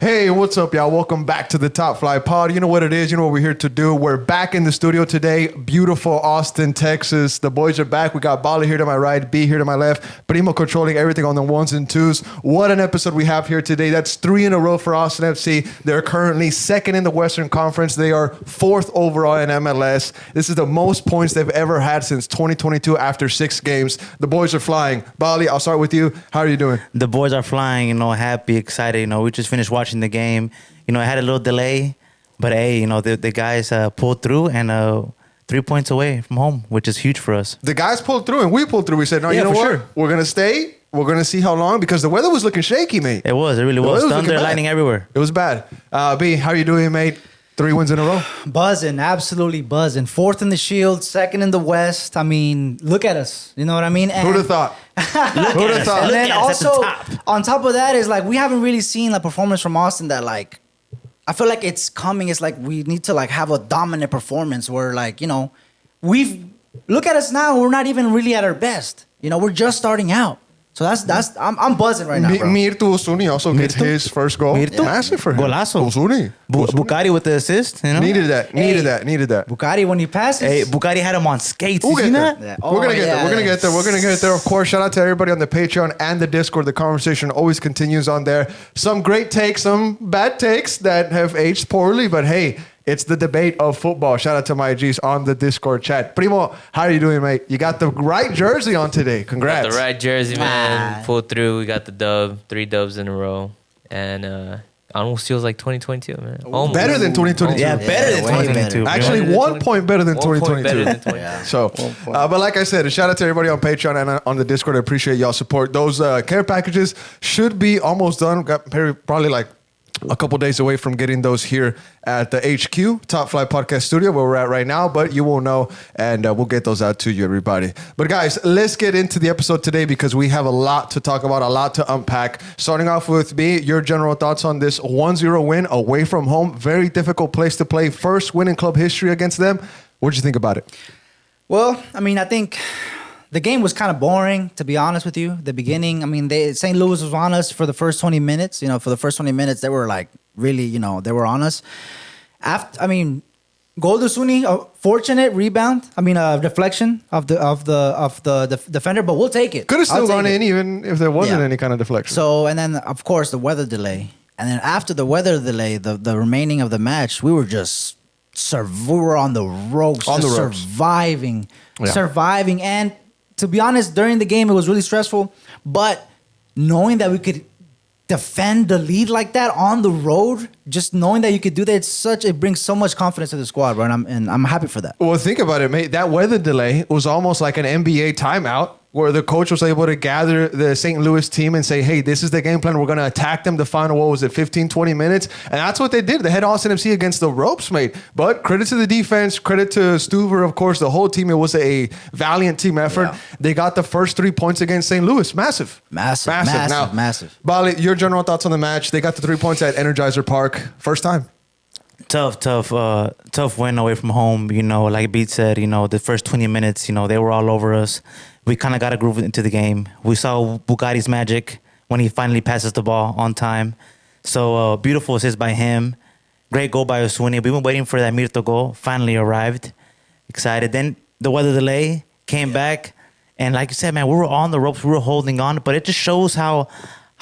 Hey, what's up, y'all? Welcome back to the Top Fly Pod. You know what it is. You know what we're here to do. We're back in the studio today. Beautiful Austin, Texas. The boys are back. We got Bali here to my right, B here to my left. Primo controlling everything on the ones and twos. What an episode we have here today. That's 3 in a row for Austin FC. They're currently second in the Western Conference. They are 4th overall in MLS. This is the most points they've ever had since 2022 after 6 games. The boys are flying. Bali, I'll start with you. How are you doing? The boys are flying, happy, excited. We just finished watching the game. I had a little delay, but hey, the guys pulled through and 3 points away from home, which is huge for us. The guys pulled through and we pulled through. We said, no, Yeah, you know for what? sure. We're going to stay. We're going to see how long because the weather was looking shaky, mate. It really was. Thunder, lightning everywhere. It was bad. B, how are you doing, mate? 3 wins in a row. Buzzing, absolutely buzzing. 4th in the Shield, 2nd in the West. I mean, look at us. You know what I mean? Who'd have thought? Who'd have thought? And then Look at us at also, the top. on top of that, is like we haven't really seen a performance from Austin that like, I feel like it's coming. It's like we need to like have a dominant performance where like, we've, look at us now. We're not even really at our best. We're just starting out. So I'm buzzing right now, bro. Mirtu Osuni also gets Mirtu? his first goal. Mirtu? Massive for him. Golazo. Osuni. Bukari with the assist. Needed that. Needed that. Bukari, when he passes. Hey, Bukari had him on skates. We'll You get seen there. that? Yeah. We're gonna Oh, get yeah. there. We're gonna get there. Of course, shout out to everybody on the Patreon and the Discord. The conversation always continues on there. Some great takes, some bad takes that have aged poorly, but hey, it's the debate of football. Shout out to my G's on the Discord chat. Primo, how are you doing, mate? You got the right jersey on today. Congrats. Got the right jersey, man. Ah. Pulled through. We got the dub. 3 dubs in a row. And almost feels like 2022, man. Almost. Better than 2022. Yeah, better than way 2022. better. Actually, Better than 1 point better than 1 point 2022. better than 2022. So, but like I said, a shout out to everybody on Patreon and on the Discord. I appreciate y'all support. Those care packages should be almost done. Got probably like a couple days away from getting those here at the HQ, Top Fly Podcast Studio, where we're at right now, but you will know, and we'll get those out to you, everybody. But guys, let's get into the episode today because we have a lot to talk about, a lot to unpack. Starting off with me, your general thoughts on this 1-0 win away from home. Very difficult place to play. First win in club history against them. What'd you think about it? Well, I mean, I think the game was kind of boring, to be honest with you. The beginning, I mean, St. Louis was on us for the first 20 minutes. For the first 20 minutes, they were like really, they were on us. Goal to Suni, a fortunate rebound. Deflection of the defender, but we'll take it. Could have still I'll take gone it. in even if there wasn't Yeah. any kind of deflection. So, and then of course the weather delay, and then after the weather delay, the remaining of the match, we were just we were on the ropes, On the just ropes. surviving, and to be honest, during the game it was really stressful. But knowing that we could defend the lead like that on the road, just knowing that you could do that, it brings so much confidence to the squad, bro. And I'm happy for that. Well, think about it, mate. That weather delay was almost like an NBA timeout where the coach was able to gather the St. Louis team and say, hey, this is the game plan. We're going to attack them the final, 15, 20 minutes? And that's what they did. They had Austin FC against the ropes, mate. But credit to the defense, credit to Stuver, of course, the whole team. It was a valiant team effort. Yeah. They got the first 3 points against St. Louis. Massive. Massive. Bali, your general thoughts on the match. They got the 3 points at Energizer Park. First time. Tough win away from home. Like Beat said, the first 20 minutes, they were all over us. We kind of got a groove into the game. We saw Bugatti's magic when he finally passes the ball on time. So beautiful assist by him. Great goal by Osuni. We've been waiting for that Mirto goal. Finally arrived. Excited. Then the weather delay came back. And like you said, man, we were on the ropes. We were holding on. But it just shows how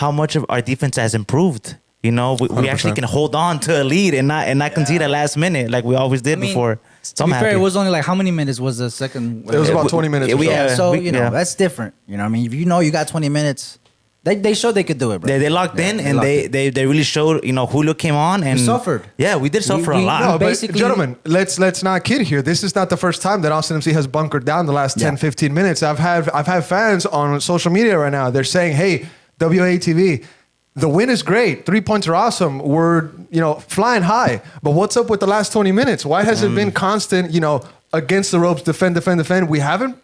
much of our defense has improved. We actually can hold on to a lead and not concede at last minute like we always did before. So To I'm be happy. fair, it was only like how many minutes was the second? It was about 20 minutes. or so. Yeah. So we- yeah. that's different. If you got 20 minutes, they showed they could do it, bro. They locked in and locked they really showed, Julio came on and We suffered. Yeah, we did suffer We- a lot. no, No, but basically- gentlemen, let's not kid here. This is not the first time that Austin FC has bunkered down the last 10, 15 minutes. I've had fans on social media right now. They're saying, hey, WATV, the win is great. 3 points are awesome. We're, flying high. But what's up with the last 20 minutes? Why has it been constant, against the ropes, defend? We haven't,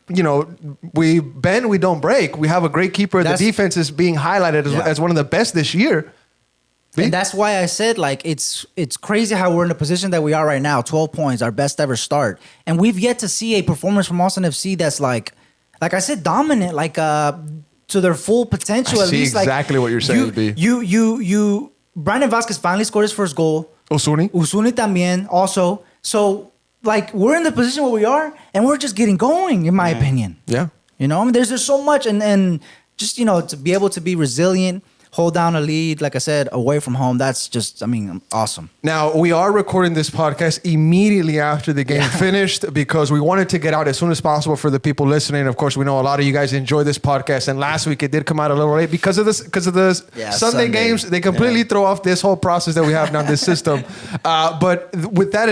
we bend, we don't break. We have a great keeper. The defense is being highlighted as one of the best this year. And that's why I said, like, it's crazy how we're in the position that we are right now. 12 points, our best ever start. And we've yet to see a performance from Austin FC that's like I said, dominant, to their full potential. I At see least, exactly what you're saying, B. You Brandon Vasquez finally scored his first goal. Osuni. Usuni también also. So, like, we're in the position where we are, and we're just getting going, in my opinion. Yeah. You know, I mean, there's just so much, and just, you know, to be able to be resilient, hold down a lead, like I said, away from home, that's just, I mean, awesome. Now, we are recording this podcast immediately after the game finished because we wanted to get out as soon as possible for the people listening. Of course, we know a lot of you guys enjoy this podcast, and last week it did come out a little late because of the Sunday games. They completely throw off this whole process that we have now, this system. But with that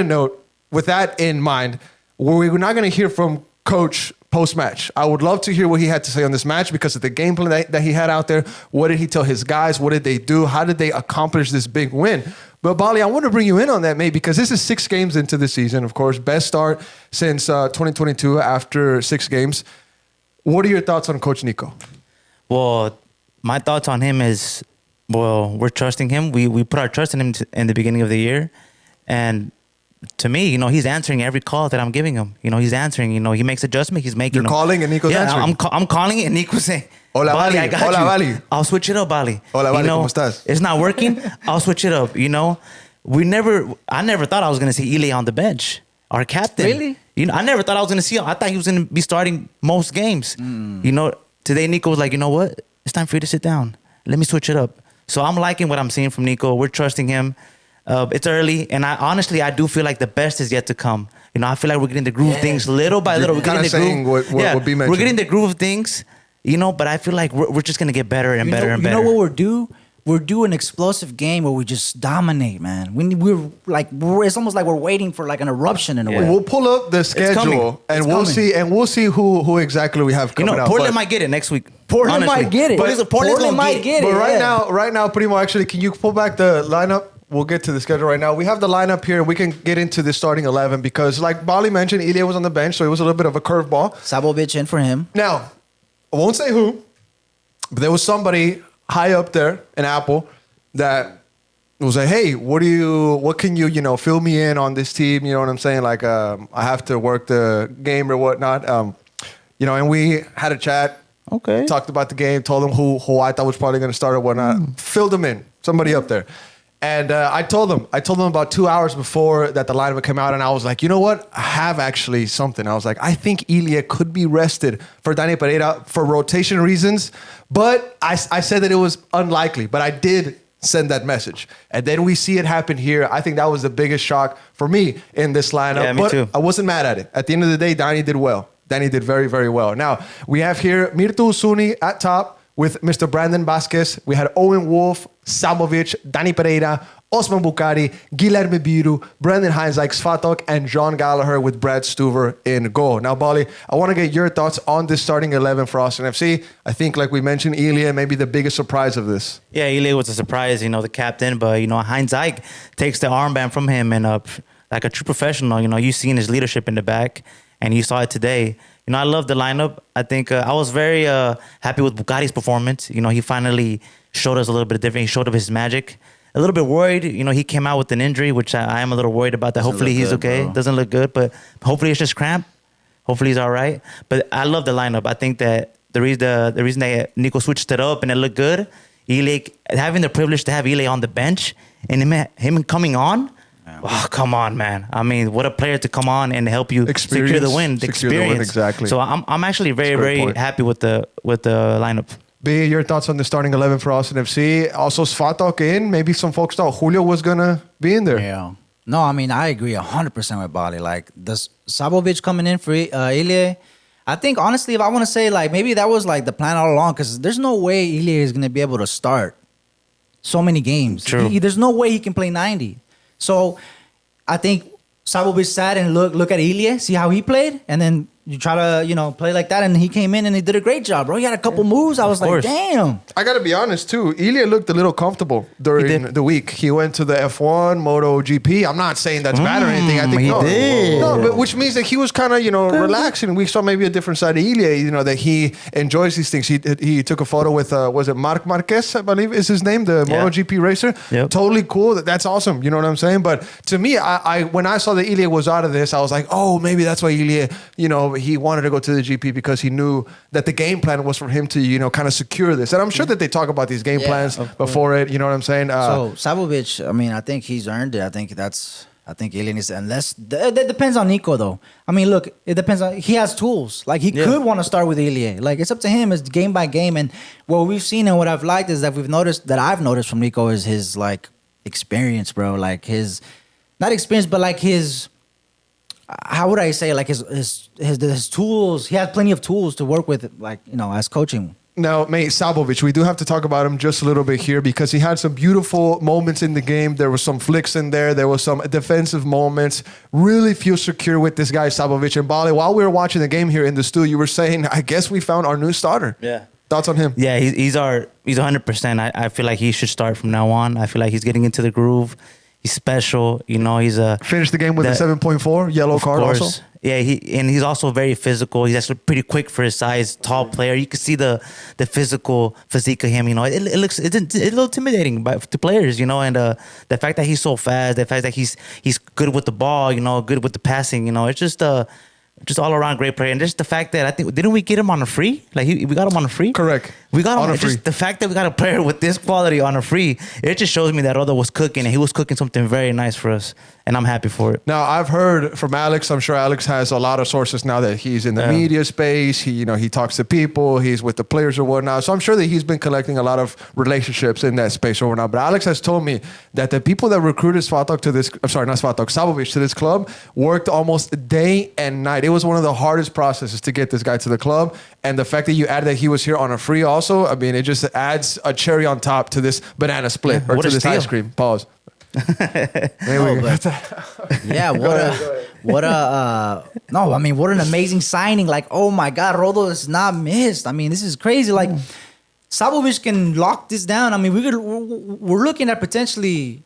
in mind, we're not going to hear from Coach post-match. I would love to hear what he had to say on this match because of the game plan that he had out there. What did he tell his guys? What did they do? How did they accomplish this big win? But Bali, I want to bring you in on that, mate, because this is 6 games into the season, of course. Best start since 2022 after 6 games. What are your thoughts on Coach Nico? Well, my thoughts on him is, well, we're trusting him. We put our trust in him in the beginning of the year. And to me, you know, he's answering every call that I'm giving him. You know, he's answering. You know, he makes adjustments. He's making. You're calling and Nico's answering. I'm calling it and Nico's saying, Hola, Bali, Bali. I got Hola, you. Bali. I'll switch it up, Bali. Hola, Bali, you know, ¿cómo estás? It's not working. I'll switch it up. You know, I never thought I was going to see Ile on the bench, our captain. Really? You know, I never thought I was going to see him. I thought he was going to be starting most games. You know, today Nico was like, you know what? It's time for you to sit down. Let me switch it up. So I'm liking what I'm seeing from Nico. We're trusting him. It's early, and I do feel like the best is yet to come. You know, I feel like we're getting the groove of things little by little. We're getting the saying groove. what B mentioned. We're getting the groove of things, you know, but I feel like we're just going to get better and better and better. You know what we're due? We're due an explosive game where we just dominate, man. It's almost like we're waiting for like an eruption in a way. We'll pull up the schedule and we'll see who exactly we have coming You know, out. Portland might get it next week. Portland honestly. might get it. Portland might get it. But right now, Primo, actually, can you pull back the lineup? We'll get to the schedule right now. We have the lineup here. We can get into the starting 11 because, like Bali mentioned, Ilya was on the bench, so it was a little bit of a curveball. Sabovic in for him. Now, I won't say who, but there was somebody high up there in Apple that was like, hey, what can you, fill me in on this team? You know what I'm saying? Like, I have to work the game or whatnot. And we had a chat. Okay. Talked about the game, told them who I thought was probably going to start or whatnot. Filled them in. Somebody up there. And I told them about 2 hours before that the lineup came out, and I was like, you know what? I have actually something. I was like, I think Ilya could be rested for Dani Pereira for rotation reasons, but I said that it was unlikely, but I did send that message. And then we see it happen here. I think that was the biggest shock for me in this lineup. Yeah, me but too. I wasn't mad at it. At the end of the day, Dani did well. Dani did very, very well. Now, we have here Mirtu Usuni at top with Mr. Brandon Vasquez. We had Owen Wolf, Sabovic, Dani Pereira, Osman Bukhari, Guilherme Biru, Brendan Heinzike, Svatok, and John Gallagher with Brad Stuver in goal. Now, Bali, I want to get your thoughts on this starting 11 for Austin FC. I think, like we mentioned, Ilya may be the biggest surprise of this. Yeah, Ilya was a surprise, the captain, but, Heinzike takes the armband from him and like a true professional, you've seen his leadership in the back, and you saw it today. I love the lineup. I think I was very happy with Bukhari's performance. He finally showed us a little bit different. He showed up his magic. A little bit worried. He came out with an injury, which I am a little worried about that. Hopefully he's okay. Bro. Doesn't look good, but hopefully it's just cramp. Hopefully he's all right. But I love the lineup. I think that the reason that Nico switched it up and it looked good, Ilya, having the privilege to have Ilya on the bench and him coming on, oh, come on, man. I mean, what a player to come on and help you secure the win. Exactly. So I'm actually very, very happy with the lineup. B, your thoughts on the starting 11 for Austin FC? Also, Svatok in. Maybe some folks thought Julio was going to be in there. Yeah. No, I mean, I agree 100% with Bali. Like, does Sabovic coming in for Ilya? I think, honestly, if I want to say, like, maybe that was, like, the plan all along, because there's no way Ilya is going to be able to start so many games. True. There's no way he can play 90. So I think Sabovic sat and look at Ilya, see how he played, and then you try to, play like that, and he came in and he did a great job, bro. He had a couple moves. I was like, damn. I got to be honest, too. Ilya looked a little comfortable during the week. He went to the F1, Moto GP. I'm not saying that's bad or anything. I think he did. No, but which means that he was kind of, relaxing. We saw maybe a different side of Ilya, that he enjoys these things. He took a photo with, was it Marc Marquez, I believe is his name, the Moto GP racer. Yep. Totally cool. That's awesome. You know what I'm saying? But to me, I when I saw that Ilya was out of this, I was like, oh, maybe that's why Ilya, he wanted to go to the GP because he knew that the game plan was for him to, kind of secure this. And I'm sure that they talk about these game plans before it. You know what I'm saying? So Sabovic, I mean, I think he's earned it. I think Ilya needs, unless that depends on Nico though. I mean, look, it depends on, he has tools. Like he could want to start with Ilya. Like it's up to him. It's game by game. And what we've seen and what I've liked is that I've noticed from Nico is his like experience, bro. Like his, not experience, but like his, how would I say, like his tools. He has plenty of tools to work with, like, as coaching. Now, mate, Sabovic, we do have to talk about him just a little bit here because he had some beautiful moments in the game. There were some flicks in there. There were some defensive moments. Really feel secure with this guy, Sabovic. And Bali, while we were watching the game here in the studio, you were saying, I guess we found our new starter. Yeah. Thoughts on him? Yeah, he's 100%. I feel like he should start from now on. I feel like he's getting into the groove. He's special. He's a... Finished the game with a 7.4 yellow card also. Yeah, he's also very physical. He's actually pretty quick for his size, tall player. You can see the physical physique of him. It looks a little intimidating to players. And the fact that he's so fast, the fact that he's good with the ball, good with the passing. It's just all around great player. And just the fact that didn't we get him on a free? Like we got him on a free. Correct. We got him on a free. Just the fact that we got a player with this quality on a free, it just shows me that Rodo was cooking, and he was cooking something very nice for us, and I'm happy for it. Now, I've heard from Alex, I'm sure Alex has a lot of sources now that he's in the media space. He, he talks to people, he's with the players or whatnot. So I'm sure that he's been collecting a lot of relationships in that space or whatnot. But Alex has told me that the people that recruited Sabovic to this club worked almost day and night. It was one of the hardest processes to get this guy to the club. And the fact that you added that he was here on a free also, I mean, it just adds a cherry on top to this banana split or to this ice cream. Pause. Yeah, what an amazing signing. Like, oh my God, Rodo is not missed. I mean, this is crazy. Like, Sabovic can lock this down. I mean, we're looking at potentially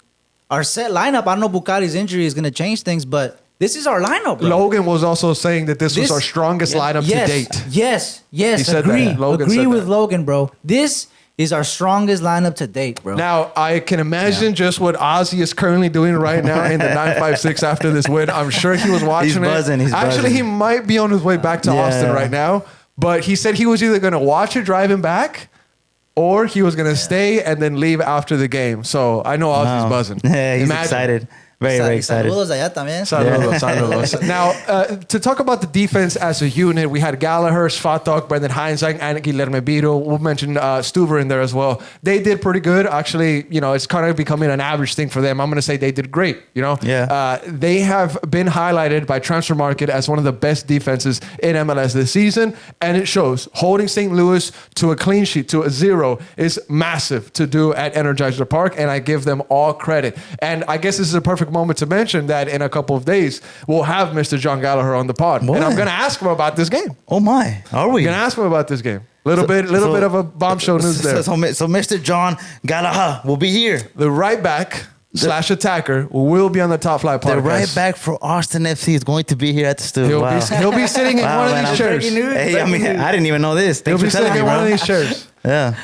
our set lineup. I don't know Bukhari's injury is going to change things, but this is our lineup, bro. Logan was also saying that this was our strongest lineup to date. Yes. He said Agree. that. Logan Agree said with that. Logan, bro. This is our strongest lineup to date, bro. Now, I can imagine just what Ozzy is currently doing right now in the 956 after this win. I'm sure he was watching He's buzzing. He's Actually, buzzing. he might be on his way back to Austin right now. But he said he was either going to watch it driving back or he was going to stay and then leave after the game. So I know Ozzy's buzzing. Yeah, he's excited. Very excited. Saludos allá también. Saludos. Now, to talk about the defense as a unit, we had Gallagher, Svatok, Brendan Heinzang, and Guilherme Biro. We'll mention Stuver in there as well. They did pretty good. Actually, it's kind of becoming an average thing for them. I'm going to say they did great. Yeah. They have been highlighted by Transfer Market as one of the best defenses in MLS this season, and it shows. Holding St. Louis to a clean sheet, to a 0, is massive to do at Energizer Park, and I give them all credit. And I guess this is a perfect moment to mention that in a couple of days we'll have Mr. John Gallagher on the pod. Boy. And I'm going to ask him about this game. Oh my, are we? I'm going to ask him about this game. Little bit of a bombshell news there. So Mr. John Gallagher will be here. The right back / attacker will be on the Top Flight podcast. The right back for Austin FC is going to be here at the studio. He'll be sitting in one of these chairs. Hey, I didn't even know this. Thanks He'll be for telling sitting me, in bro. one of these chairs. Yeah.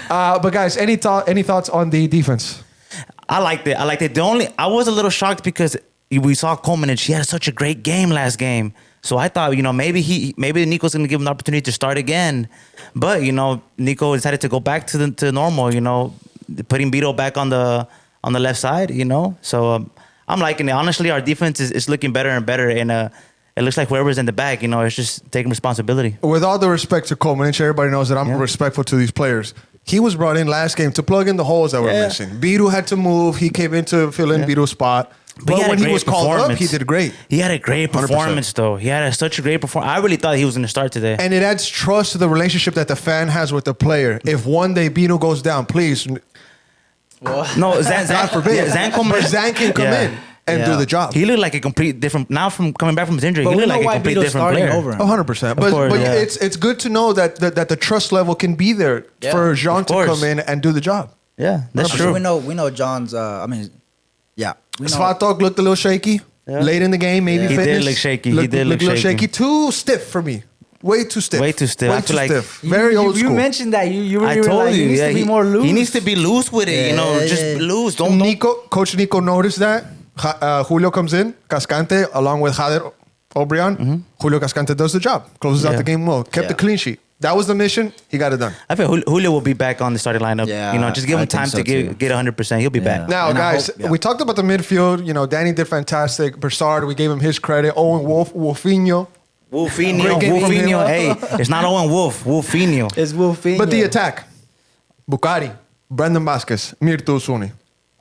But guys, any thoughts on the defense? I liked it. I was a little shocked because we saw Coleman and she had such a great game last game. So I thought, maybe Nico's going to give him the opportunity to start again. But, Nico decided to go back to normal, putting Bito back on the left side, So I'm liking it. Honestly, our defense is looking better and better. And it looks like whoever's in the back, it's just taking responsibility. With all the respect to Coleman, everybody knows that I'm respectful to these players. He was brought in last game to plug in the holes that were missing. Biru had to move. He came in to fill in Biru's spot. But when he was called up, he did great. He had a great performance, 100%. Though. He had such a great performance. I really thought he was going to start today. And it adds trust to the relationship that the fan has with the player. If one day Biru goes down, please. No, Zan, God forbid. Yeah, Zan can come in and do the job. He looked like a complete different. Now from coming back from his injury, he looked like a complete different player. 100%. But it's good to know that the trust level can be there for Jean to come in and do the job. Yeah, that's true. We know John's. Svatok looked a little shaky late in the game. Maybe He fitness. did look shaky. Looked a little shaky. Too stiff for me. Way too stiff. I feel like very old school. You mentioned that. I told you, he needs to be more loose. He needs to be loose with it. Just loose. Coach Nico noticed that. Julio comes in, Cascante, along with Jader O'Brien, Julio Cascante does the job. Closes out Yeah. the game well. Kept the Yeah. clean sheet. That was the mission. He got it done. I feel Julio will be back on the starting lineup. Yeah, You know, just give I him time think to so too. get 100%. He'll be Yeah. back. Now, And I guys, hope- yeah. we talked about the midfield. You know, Danny did fantastic. Broussard, we gave him his credit. Owen Wolfinho. Wolfinho, Great game from him. Wolfinho. Hey, it's not Owen Wolf. Wolfinho. It's Wolfinho. But the attack, Bukhari, Brendan Vasquez, Mirto Usuni.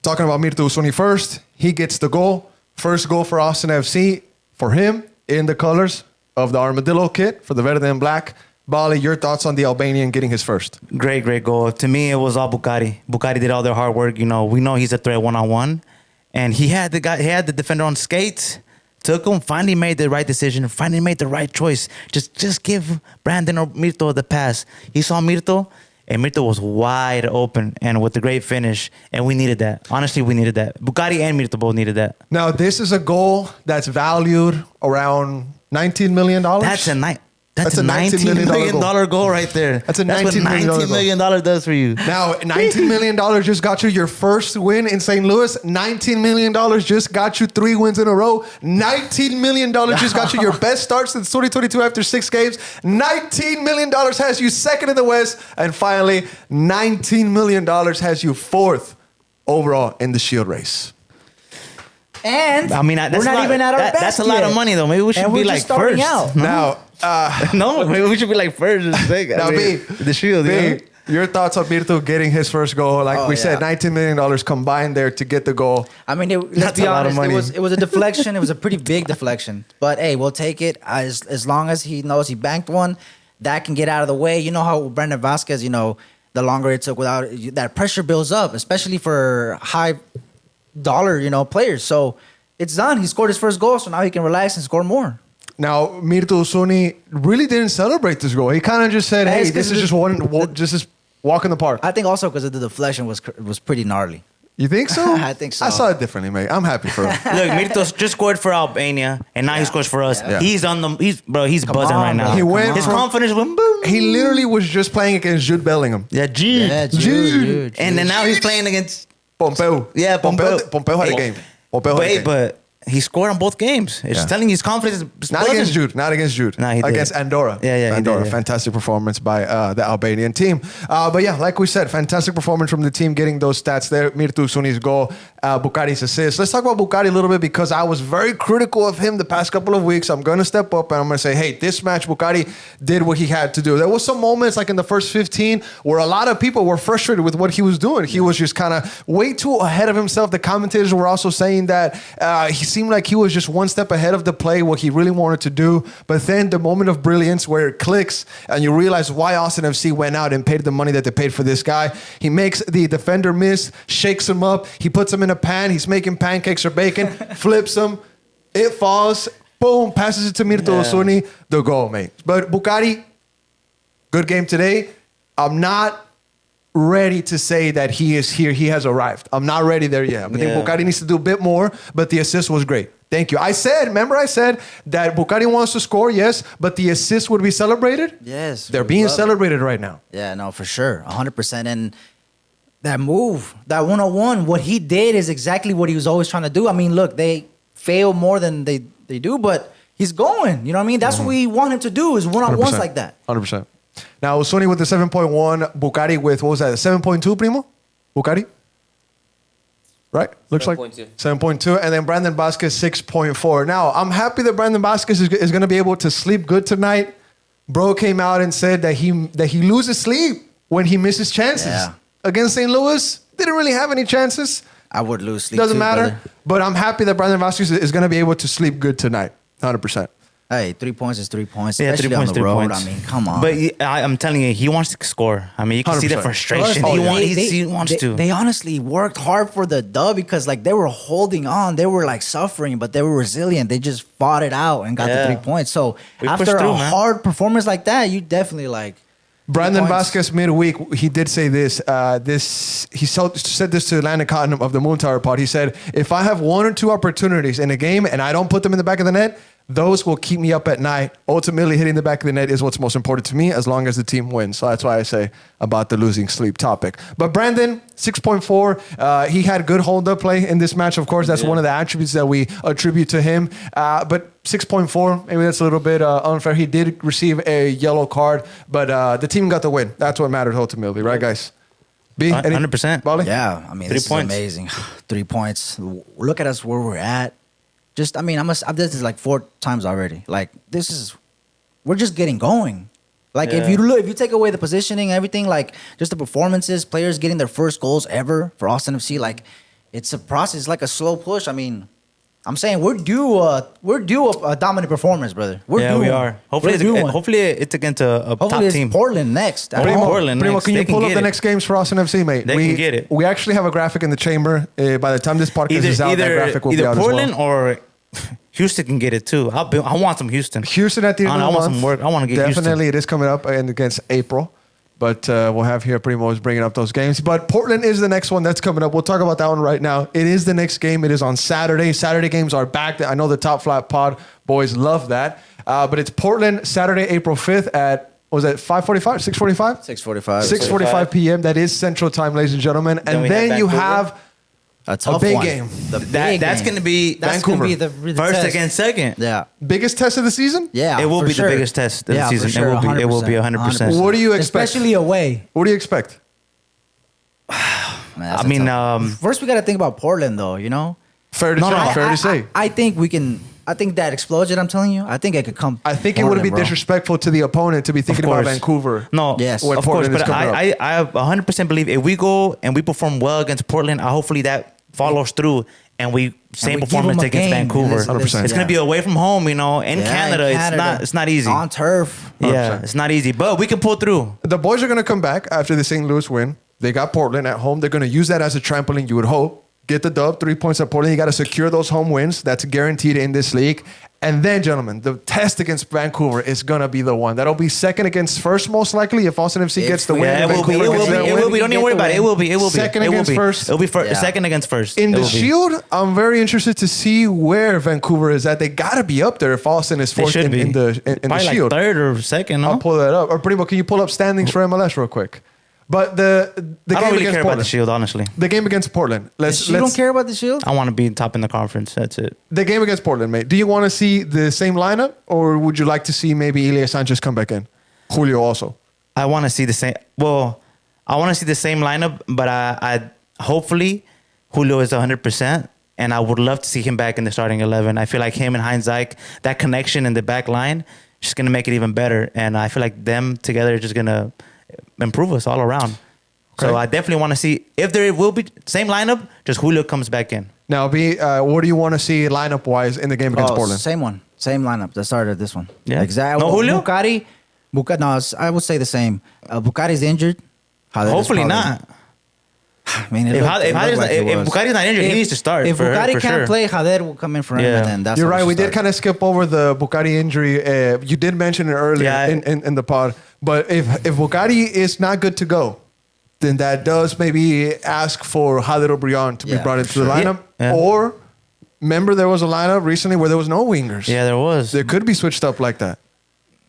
Talking about Mirto Usuni first, he gets the goal. First goal for Austin FC for him in the colors of the Armadillo kit for the Verde and Black. Bali, your thoughts on the Albanian getting his first? Great goal. To me, it was all Bukhari. Bukhari did all their hard work. You know, we know he's a threat one-on-one. And he had the defender on skates. Took him, finally made the right decision, finally made the right choice. Just give Brandon or Mirto the pass. He saw Mirto, and Mirto was wide open and with a great finish. And we needed that. Honestly, we needed that. Bukhari and Mirto both needed that. Now, this is a goal that's valued around $19 million. That's a $19 million goal right there. That's a what $19 million $19 million does for you. Now, $19 million just got you your first win in St. Louis. $19 million just got you 3 wins in a row. $19 million just got you your best start since 2022 after 6 games. $19 million has you second in the West. And finally, $19 million has you 4th overall in the Shield race. And I mean, that's we're a not lot- even at our that- best that's a lot of yet. money, though. Maybe we should And be we're like just starting first. out. Now, No, maybe we should be like first. now B, the Shield. B, You know? your thoughts on Mirto getting his first goal? Like Oh, we said, yeah. $19 million combined there to get the goal. I mean, let's That's be a lot of honest. money. It was a deflection. It was a pretty big deflection. But hey, we'll take it as long as he knows he banked one. That can get out of the way. You know how Brendan Vasquez. You know, the longer it took, without that pressure builds up, especially for high dollar players. So it's done. He scored his first goal, so now he can relax and score more. Now, Mirto Usuni really didn't celebrate this goal. He kind of just said, Hey, "Hey, it's this 'cause is the- just one, just this walk in the park." I think also because the deflection was pretty gnarly. You think so? I think so. I saw it differently, mate. I'm happy for him. Look, Mirto just scored for Albania, and now he scores for us. Yeah. He's on the. He's buzzing on, right now. bro. He went His from- confidence went boom. He literally was just playing against Jude Bellingham. Yeah, Jude. Yeah, Jude. Jude. And then now he's playing against. Pompeu. Yeah, Pompeu. Pompeu had a game. Pompeu had a game. But he scored on both games. It's Yeah. telling you his confidence is Not buzzing. against Jude. Not against Jude. Nah, he did. Against Andorra. Yeah, he Andorra. did, yeah. Fantastic performance by the Albanian team. But yeah, like we said, fantastic performance from the team getting those stats there. Mirto Usuni's goal, Bukhari's assist. Let's talk about Bukhari a little bit because I was very critical of him the past couple of weeks. I'm going to step up and I'm going to say, hey, this match, Bukhari did what he had to do. There was some moments like in the first 15 where a lot of people were frustrated with what he was doing. He was just kind of way too ahead of himself. The commentators were also saying that he seemed like he was just one step ahead of the play, what he really wanted to do. But then the moment of brilliance where it clicks and you realize why Austin FC went out and paid the money that they paid for this guy. He makes the defender miss, shakes him up. He puts him in a pan. He's making pancakes or bacon, flips him. It falls. Boom, passes it to Mirto Usuni. The goal, mate. But Bukhari, good game today. I'm not ready to say that he is here. He has arrived. I'm not ready there yet. I think Yeah. Bukhari needs to do a bit more, but the assist was great. Thank you. Remember I said that Bukhari wants to score, yes, but the assist would be celebrated? Yes, They're we being love it. celebrated right now. Yeah, no, for sure, 100%. And that move, that 101, what he did is exactly what he was always trying to do. I mean, look, they fail more than they do, but he's going. You know what I mean? That's what we want him to do is one-on-ones 100%. like that. 100%. Now, Usuni with the 7.1, Bukhari with, what was that, 7.2, Primo? Bukhari? Right? Looks 7.2. like 7.2. And then Brandon Vasquez, 6.4. Now, I'm happy that Brandon Vasquez is going to be able to sleep good tonight. Bro came out and said that he loses sleep when he misses chances. Yeah. Against St. Louis, didn't really have any chances. I would lose sleep. Doesn't too, matter. brother. But I'm happy that Brandon Vasquez is going to be able to sleep good tonight. 100%. Hey, 3 points is 3 points, Yeah, especially 3 points, on the 3 road. points. I mean, come on. But I'm telling you, he wants to score. I mean, you can see the 100%. frustration. Oh, He, yeah. he wants to. They honestly worked hard for the dub because like they were holding on. They were like suffering, but they were resilient. They just fought it out and got Yeah. the 3 points. So We after pushed through, a man. hard performance like that, you definitely like Brandon 3 points. Vasquez midweek, he did say this. He said this to Landon Cotton of the Moon Tower Pod. He said, "If I have 1 or 2 opportunities in a game and I don't put them in the back of the net, Those will keep me up at night. Ultimately, hitting the back of the net is what's most important to me, as long as the team wins. So that's why I say about the losing sleep topic. But Brandon, 6.4. He had good hold-up play in this match. Of course, that's one of the attributes that we attribute to him. But 6.4, maybe that's a little bit unfair. He did receive a yellow card, but the team got the win. That's what matters ultimately, right, guys? B, 100%. Bali? Yeah, I mean, 3 this points. is amazing. 3 points. Look at us where we're at. Just, I mean, I've done this like 4 times already. Like, we're just getting going. Like, if you take away the positioning, everything, like just the performances, players getting their first goals ever for Austin FC, like, it's a process, like a slow push. I mean, I'm saying we're due a dominant performance, brother. We are. Hopefully, it's against a top Hopefully it's team. Portland next. at Primo, home. Portland Primo, next. can you They can pull up get the it. next games for Austin FC, mate? They can get it. We actually have a graphic in the chamber. By the time this podcast is out, that graphic will be either out Portland as well. or Houston can get it too. I want some Houston. Houston at the end of the I want month. some work. I want to get Definitely, Houston. it is coming up and against April. But we'll have here Primo's bringing up those games. But Portland is the next one that's coming up. We'll talk about that one right now. It is the next game. It is on Saturday. Saturday games are back. I know the Top Flat Pod boys love that. But it's Portland, Saturday, April 5th at, was it 5:45, 6:45? 6:45. 6:45 p.m. That is Central Time, ladies and gentlemen. And we then have you Vancouver. have A tough big one. game. The big That's game. going to be That's Vancouver. going to be the first test. against second. Yeah. biggest test of the season? Yeah. It will for be sure. the biggest test of the Yeah, for season. sure, It will be 100%. What do you expect? Especially away. What do you expect? Man, that's I a mean, tough- first we got to think about Portland, though. You know, Fair to say. Fair to say. I think we can. I think that explosion I'm telling you, I think it could come. I think it would be Portland, bro. disrespectful to the opponent to be thinking about course. Vancouver. No, Yes. when of course, Portland is but coming up. I 100% believe if we go and we perform well against Portland, hopefully that follows through and we same we give performance them a against game, Vancouver. and this- 100%. It's gonna be away from home, in Yeah, Canada. in It's not easy. on turf. Yeah, 100%. it's not easy, but we can pull through. The boys are going to come back after the St. Louis win. They got Portland at home. They're going to use that as a trampoline, you would hope. Get the dub, 3 points at Portland. You got to secure those home wins. That's guaranteed in this league. And then, gentlemen, the test against Vancouver is going to be the one. That'll be second against first, most likely, if Austin FC gets the win. Yeah, it will be. Vancouver It will gets be. that It win. will be. Don't even worry about it. It will be. It will be. Second It will against be. first. It'll be Yeah. second against first. In It the will be. Shield, I'm very interested to see where Vancouver is at. They got to be up there if Austin is They fourth should in, be. in the Probably like Shield. third or second. I'll No, pull that up. Or Primo, can you pull up standings for MLS real quick? But the I game don't really against care about the Portland. Shield, honestly. The game against Portland. You don't care about the Shield? I want to be top in the conference. That's it. The game against Portland, mate. Do you want to see the same lineup, or would you like to see maybe Ilya Sanchez come back in? Julio also. I want to see the same. Well, I want to see the same lineup, but I hopefully Julio is 100%, and I would love to see him back in the starting 11. I feel like him and Heinz Zijk, that connection in the back line, just gonna make it even better. And I feel like them together are just gonna improve us all around. Okay. So I definitely want to see if there will be same lineup, just Julio comes back in. Now, what do you want to see lineup wise in the game against Portland? Same one. Same lineup that started this one. Yeah. Exactly. No Julio? Bucari. No, I would say the same. Bucari's injured. Hader is Hopefully probably- not. I mean, If Bucari's not injured, he needs to start. If for Bucari for can't sure. play, Hader will come in for him, Yeah. and then that's You're how right. We should did start. kind of skip over the Bucari injury. You did mention it earlier Yeah. in the pod. But if Bucari is not good to go, then that does maybe ask for Jader Brian to be Yeah, brought for into the sure. lineup. Yeah. Or remember there was a lineup recently where there was no wingers. Yeah, there was. They could be switched up like that.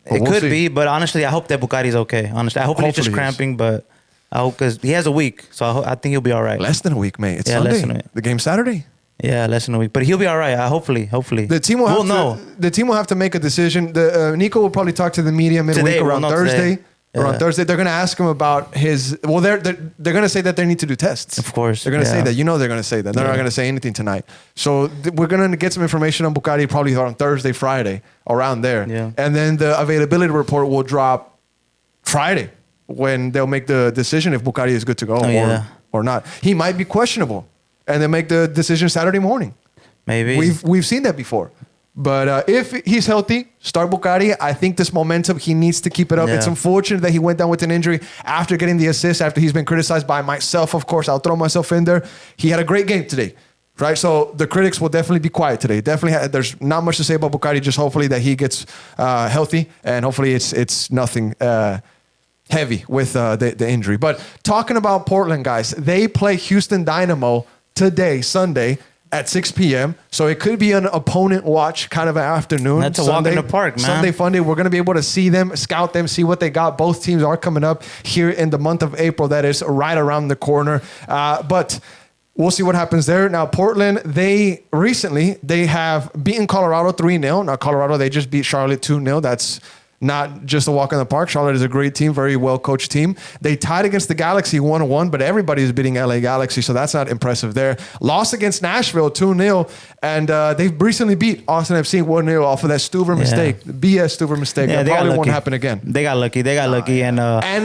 But It we'll could see. be, but honestly, I hope that Bucari's okay. Honestly, I hope he's Hopefully just he is. cramping, but I hope because he has a week, so I think he'll be all right. Less than a week, mate. It's Yeah, Sunday. less than a week. The game Saturday. Yeah, less than a week, but he'll be all right. Hopefully. The team will have we'll know The team will have to make a decision. Nico will probably talk to the media midweek Today, we'll around know Thursday. today. Around Yeah. Thursday, they're going to ask him about his. Well, they're going to say that they need to do tests. Of course, they're going to say yeah. that. You know, they're going to say that. They're not Yeah. going to say anything tonight. So we're going to get some information on Bucari probably on Thursday, Friday, around there. Yeah. And then the availability report will drop Friday when they'll make the decision if Bucari is good to go or not. He might be questionable, and they make the decision Saturday morning. maybe. We've seen that before. But if he's healthy, start Bucari. I think this momentum, he needs to keep it up. Yeah. It's unfortunate that he went down with an injury after getting the assist, after he's been criticized by myself, of course. I'll throw myself in there. He had a great game today, right? So the critics will definitely be quiet today. Definitely, there's not much to say about Bucari. Just hopefully that he gets healthy, and hopefully it's nothing heavy with the injury. But talking about Portland, guys, they play Houston Dynamo today, Sunday, at 6 p.m. So it could be an opponent watch kind of an afternoon. That's a walk in the park, man. Sunday fun day. We're going to be able to see them, scout them, see what they got. Both teams are coming up here in the month of April. That is right around the corner. But we'll see what happens there. Now, Portland, they have beaten Colorado 3-0. Now, Colorado, they just beat Charlotte 2-0. That's not just a walk in the park. Charlotte is a great team, very well-coached team. They tied against the Galaxy 1-1, but everybody is beating LA Galaxy, so that's not impressive there. Lost against Nashville 2-0, and they've recently beat Austin FC 1-0 off of that Stuver mistake, BS Stuver mistake. Yeah, that probably won't happen again. They got lucky. And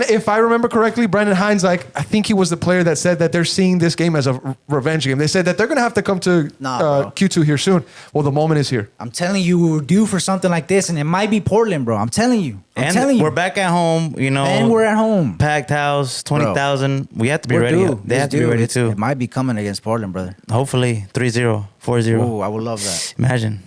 if I remember correctly, Brendan Hines, I think he was the player that said that they're seeing this game as a revenge game. They said that they're going to have to come to Q2 here soon. Well, the moment is here. I'm telling you, we're due for something like this, and it might be Portland, bro. I'm telling you. We're back at home, And we're at home. Packed house, 20,000. We have to be We're ready. due. They have to be ready too. It might be coming against Portland, brother. Hopefully 3-0, 4-0. Oh, I would love that. Imagine.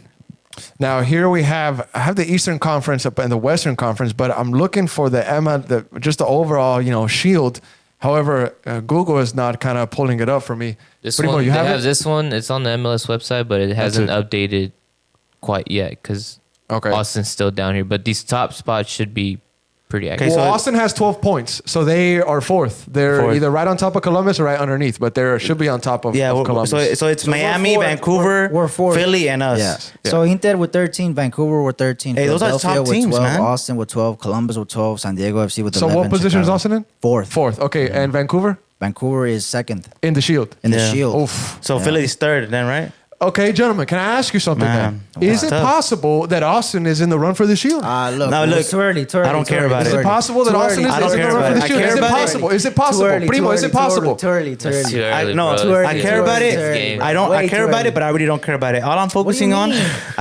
Now here I have the Eastern Conference up and the Western Conference, but I'm looking for just the overall, shield. However, Google is not kind of pulling it up for me. This Primo, one, you have it? this one. It's on the MLS website, but it hasn't updated quite yet because Austin's still down here. But these top spots should be pretty accurate. Well, Austin has 12 points, so they are fourth. They're either right on top of Columbus or right underneath, but they should be on top of Columbus. So it's Miami, Vancouver, we're fourth. Philly, and us. Yeah. So Inter with 13, Vancouver with 13, Hey, those are Philadelphia top with teams, 12, man. Austin with 12, Columbus with 12, San Diego FC with 11. So what position is Austin in? Fourth. Okay, and Vancouver? Vancouver is second In the shield. in the Yeah. Shield. Oof. So Philly's third then, right? Okay, gentlemen, can I ask you something Man, then? Is it tough. possible that Austin is in the run for the shield? Look, No, look, it's too early. I don't care about Is it. it possible that Too Austin early. is I don't in the care run for about the it. I shield? care Is it about it. possible? Is it Too possible? early, Primo, too is it early, possible? Too early. That's too early, No, bro. too early. I care about it. I Way care too about early. it, but I really don't care about it. All I'm focusing on,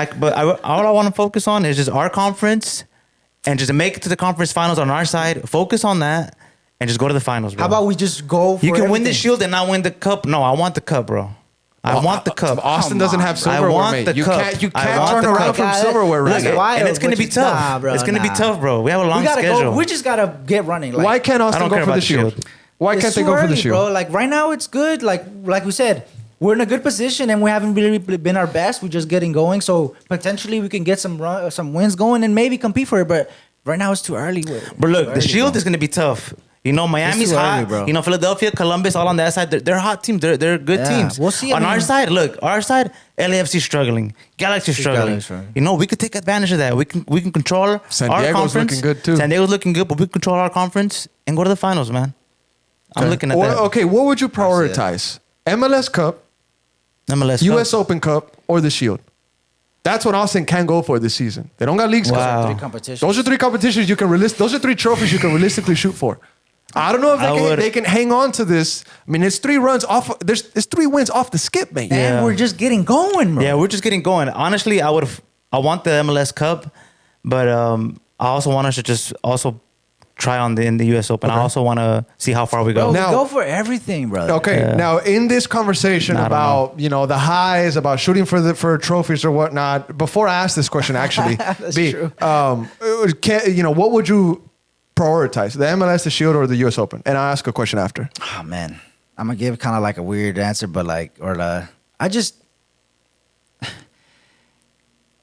all I want to focus on is just our conference and just to make it to the conference finals on our side. Focus on that and just go to the finals, bro. How about we just go for You can win the everything? shield and not win the cup. No, I want the cup, bro. I want the cup. Austin doesn't have I silverware, want mate. the You cup. can't I want turn the around cup. from silverware, That's right? wild, And it's gonna but be you- tough. Nah, bro, It's gonna be nah. tough, bro. We have a long We gotta schedule. go. We just gotta get running. Like, Why can't I Austin don't go care for about the the shield? shield. Why it's can't they too go for the early, shield? bro? Like right now, it's good. Like we said, we're in a good position and we haven't really been our best. We're just getting going. So potentially we can get some wins going and maybe compete for it. But right now it's too early. But look, the shield is gonna be tough. Miami's too early, hot. bro. Philadelphia, Columbus, all on that side. They're hot teams. They're good Yeah, teams. we'll see. On our side, LAFC struggling, Galaxy struggling. struggling. We could take advantage of that. We can control San our Diego's conference. looking good, too. San Diego's looking good, but we control our conference and go to the finals, man. I'm looking at that. Okay, what would you prioritize? MLS Cup, MLS US Cup. Open Cup, or the Shield? That's what Austin can go for this season. They don't got leagues. Wow. Three competitions. Those are three competitions you can those are three trophies you can realistically shoot for. I don't know if they can hang on to this. I mean, it's 3 runs off. It's 3 wins off the skip, mate. And Yeah. we're just getting going, bro. Yeah, we're just getting going. Honestly, I want the MLS Cup, but I also want us to just also try in the US Open. I also want to see how far we go. Bro, Now- we go for everything, brother. Okay, Yeah. now in this conversation I don't about the highs, about shooting for trophies or whatnot. Before I ask this question, actually, That's B, true. what would you prioritize, the MLS, the Shield, or the US Open? And I'll ask a question after. Oh man, I'm gonna give kind of like a weird answer, but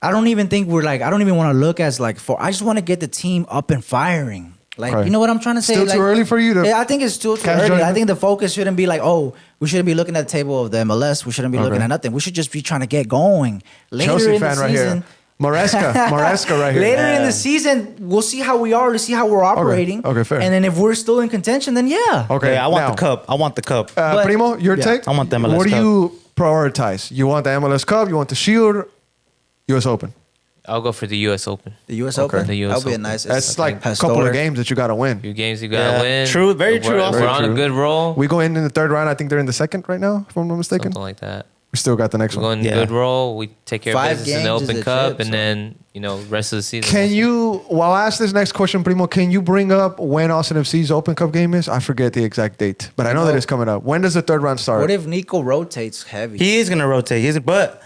I don't even think I don't even want to look as I just want to get the team up and firing. Okay. You know what I'm trying to say? Still too early for you to Yeah, I think it's still too catch early. I judgment? think the focus shouldn't be we shouldn't be looking at the table of the MLS. We shouldn't be looking at nothing. We should just be trying to get going. Later Chelsea in fan the right season, here. Maresca right here. Later in the season, we'll see how we are. Let's see how we're operating. Okay, fair. And then if we're still in contention, then yeah. Okay, Yeah, I want now, the cup. I want the cup. But- Primo, your Yeah. take? I want the MLS What do Cup. you prioritize? You want the MLS Cup? You want the Shield? US Open? I'll go for the U.S. Open. The U.S. Okay. Open, The US that'll be a Open. nice. That's like a couple historic. of games that you got to win. Few games you gotta win. True, very true We're, also. we're on Very a true. good roll. We go in the third round. I think they're in the second right now, if I'm not mistaken. Something like that. We still got the next We're one. going Yeah. good roll. We take care 5 of business in the games is Open a Cup, trip, and so- then rest of the season. Can you, while I ask this next question, Primo, can you bring up when Austin FC's Open Cup game is? I forget the exact date, but I know that it's coming up. When does the third round start? What if Nico rotates heavy? He is gonna rotate. But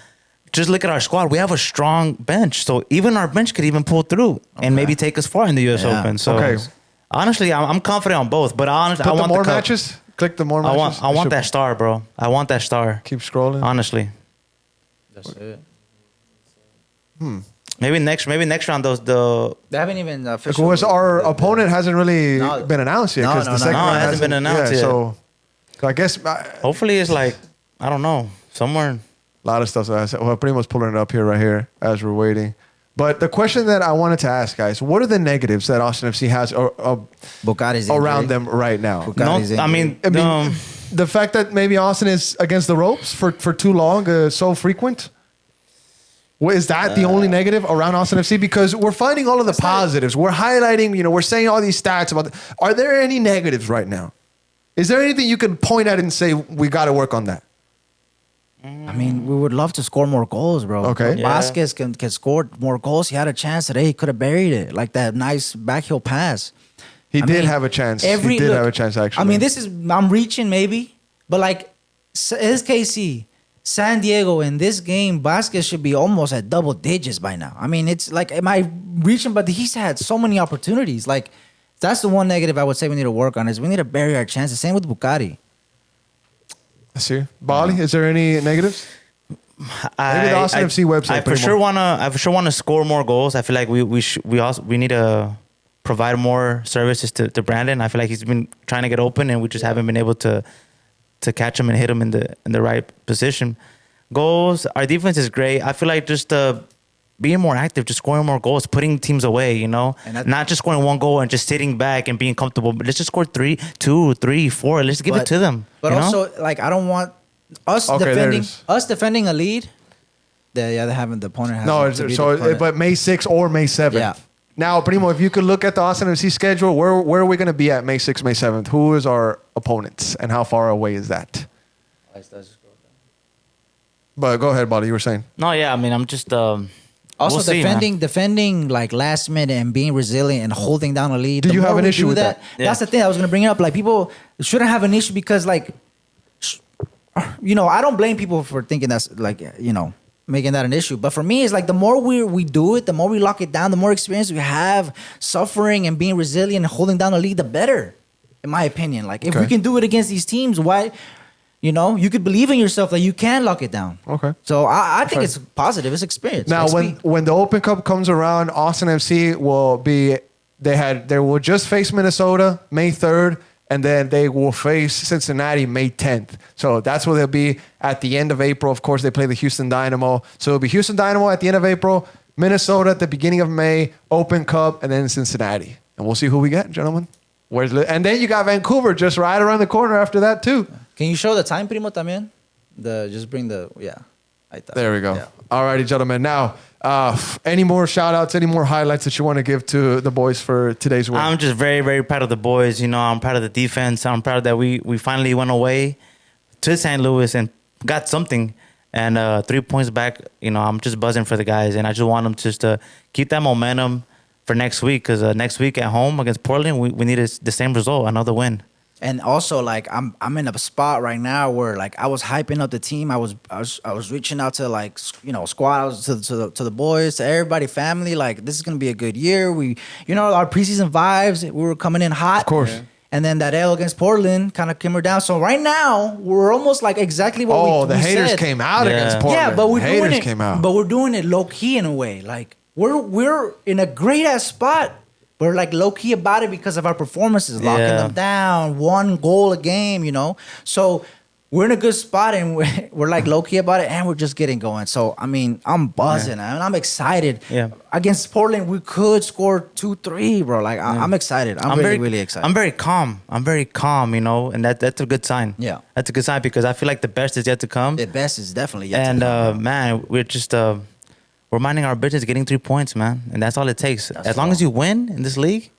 just look at our squad. We have a strong bench, so even our bench could even pull through and maybe take us far in the U.S. Yeah. Open. So Okay. honestly, I'm confident on both. But honestly, Put I the want more the cup. matches? Click the more I matches? want that star, bro. I want that star. Keep scrolling. Honestly, That's it. Maybe next round They haven't even officially. Because our opponent hasn't really been announced yet. No, The second no, round it hasn't been announced yet. So I guess hopefully it's like, I don't know, somewhere. a lot of stuff. Well, Primo's pulling it up here, right here, as we're waiting. But the question that I wanted to ask, guys, what are the negatives that Austin FC has Bucati's around them right now? Bucati's I mean, The fact that maybe Austin is against the ropes for too long, so frequent. Is that the only negative around Austin FC? Because we're finding all of the positives. We're highlighting, we're saying all these stats about. Are there any negatives right now? Is there anything you can point at and say we got to work on that? I mean, we would love to score more goals, bro. Okay. Yeah. Vasquez can score more goals. He had a chance today. He could have buried it, like that nice backheel pass. He did have a chance. He did have a chance, actually. I mean, I'm reaching maybe, but like SKC, San Diego in this game, Vasquez should be almost at double digits by now. I mean, it's like, am I reaching? But he's had so many opportunities. Like, that's the one negative I would say we need to work on is we need to bury our chances. Same with Bucati. I see. Bali, is there any negatives? Maybe the Austin FC website. I for sure wanna score more goals. I feel like we need to provide more services to Brandon. I feel like he's been trying to get open and we just haven't been able to catch him and hit him in the right position. Goals, our defense is great. I feel like just being more active, just scoring more goals, putting teams away, not just scoring one goal and just sitting back and being comfortable. But let's just score 3, 2, 3, 4. Let's give it to them. But also, like, I don't want us defending a lead. They haven't. The opponent has. No, but May 6th or May 7th. Yeah. Now, Primo, if you could look at the Austin FC schedule, where are we going to be at May 6th, May 7th? Who is our opponents and how far away is that? But go ahead, buddy. You were saying. No, yeah. I mean, I'm just. Also, defending like last minute and being resilient and holding down a lead. Do you have an issue with that? Yeah. That's the thing I was going to bring up. Like, people shouldn't have an issue because, like, I don't blame people for thinking that's like, making that an issue. But for me, it's like the more we do it, the more we lock it down, the more experience we have suffering and being resilient and holding down the lead, the better, in my opinion. Like, if we can do it against these teams, why? You could believe in yourself that you can lock it down. Okay. So I think it's positive. It's experience. Now, when the Open Cup comes around, Austin FC will be. They will just face Minnesota May 3rd, and then they will face Cincinnati May 10th. So that's where they'll be at the end of April. Of course, they play the Houston Dynamo. So it'll be Houston Dynamo at the end of April, Minnesota at the beginning of May, Open Cup, and then Cincinnati. And we'll see who we get, gentlemen. And then you got Vancouver just right around the corner after that too. Can you show the time, Primo, también? Just bring the, There we go. Yeah. All righty, gentlemen. Now, any more shout-outs, any more highlights that you want to give to the boys for today's win? I'm just very, very proud of the boys. I'm proud of the defense. I'm proud that we finally went away to St. Louis and got something. And 3 points back, I'm just buzzing for the guys. And I just want them just to keep that momentum for next week. Because next week at home against Portland, we need the same result, another win. And also, like, I'm in a spot right now where, like, I was hyping up the team. I was reaching out to, like, squad, to the boys, to everybody, family. Like, this is gonna be a good year. We, our preseason vibes. We were coming in hot, of course. Yeah. And then that L against Portland kind of came her down. So right now we're almost like exactly what we said. The haters came out against Portland. Yeah, but we're doing it low key in a way. Like, we're in a great ass spot. We're like low key about it because of our performances, locking them down, 1 goal a game, So we're in a good spot and we're like low key about it and we're just getting going. So, I mean, I'm buzzing and I'm excited. Yeah. Against Portland, we could score 2-3, bro. Like, I'm excited. I'm really excited. I'm very calm. And that's a good sign. Yeah. That's a good sign because I feel like the best is yet to come. The best is definitely yet to come. And, man, we're just... we're minding our business, getting 3 points, man. And that's all it takes. As long as you win in this league,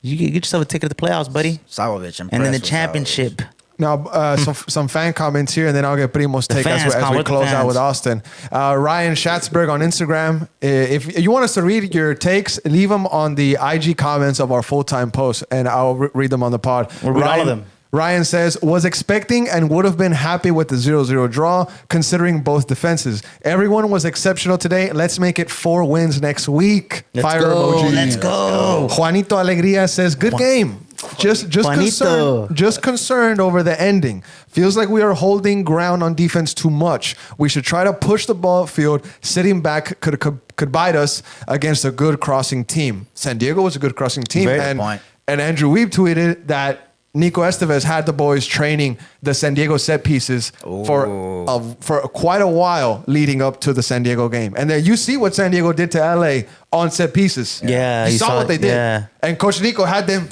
you get yourself a ticket to the playoffs, buddy. Savovich, and then the championship. Now, some fan comments here, and then I'll get Primo's take as we close out with Austin. Ryan Schatzberg on Instagram. If you want us to read your takes, leave them on the IG comments of our full-time post, and I'll read them on the pod. We'll read all of them. Ryan says, was expecting and would have been happy with the 0-0 draw, considering both defenses. Everyone was exceptional today. Let's make it 4 wins next week. Let's go. Juanito Alegría says, good game. just concerned over the ending. Feels like we are holding ground on defense too much. We should try to push the ball upfield. Sitting back could bite us against a good crossing team. San Diego was a good crossing team, and Andrew Weeb tweeted that Nico Estevez had the boys training the San Diego set pieces for quite a while leading up to the San Diego game. And then you see what San Diego did to LA on set pieces. Yeah. You saw what they did. Yeah. And Coach Nico had them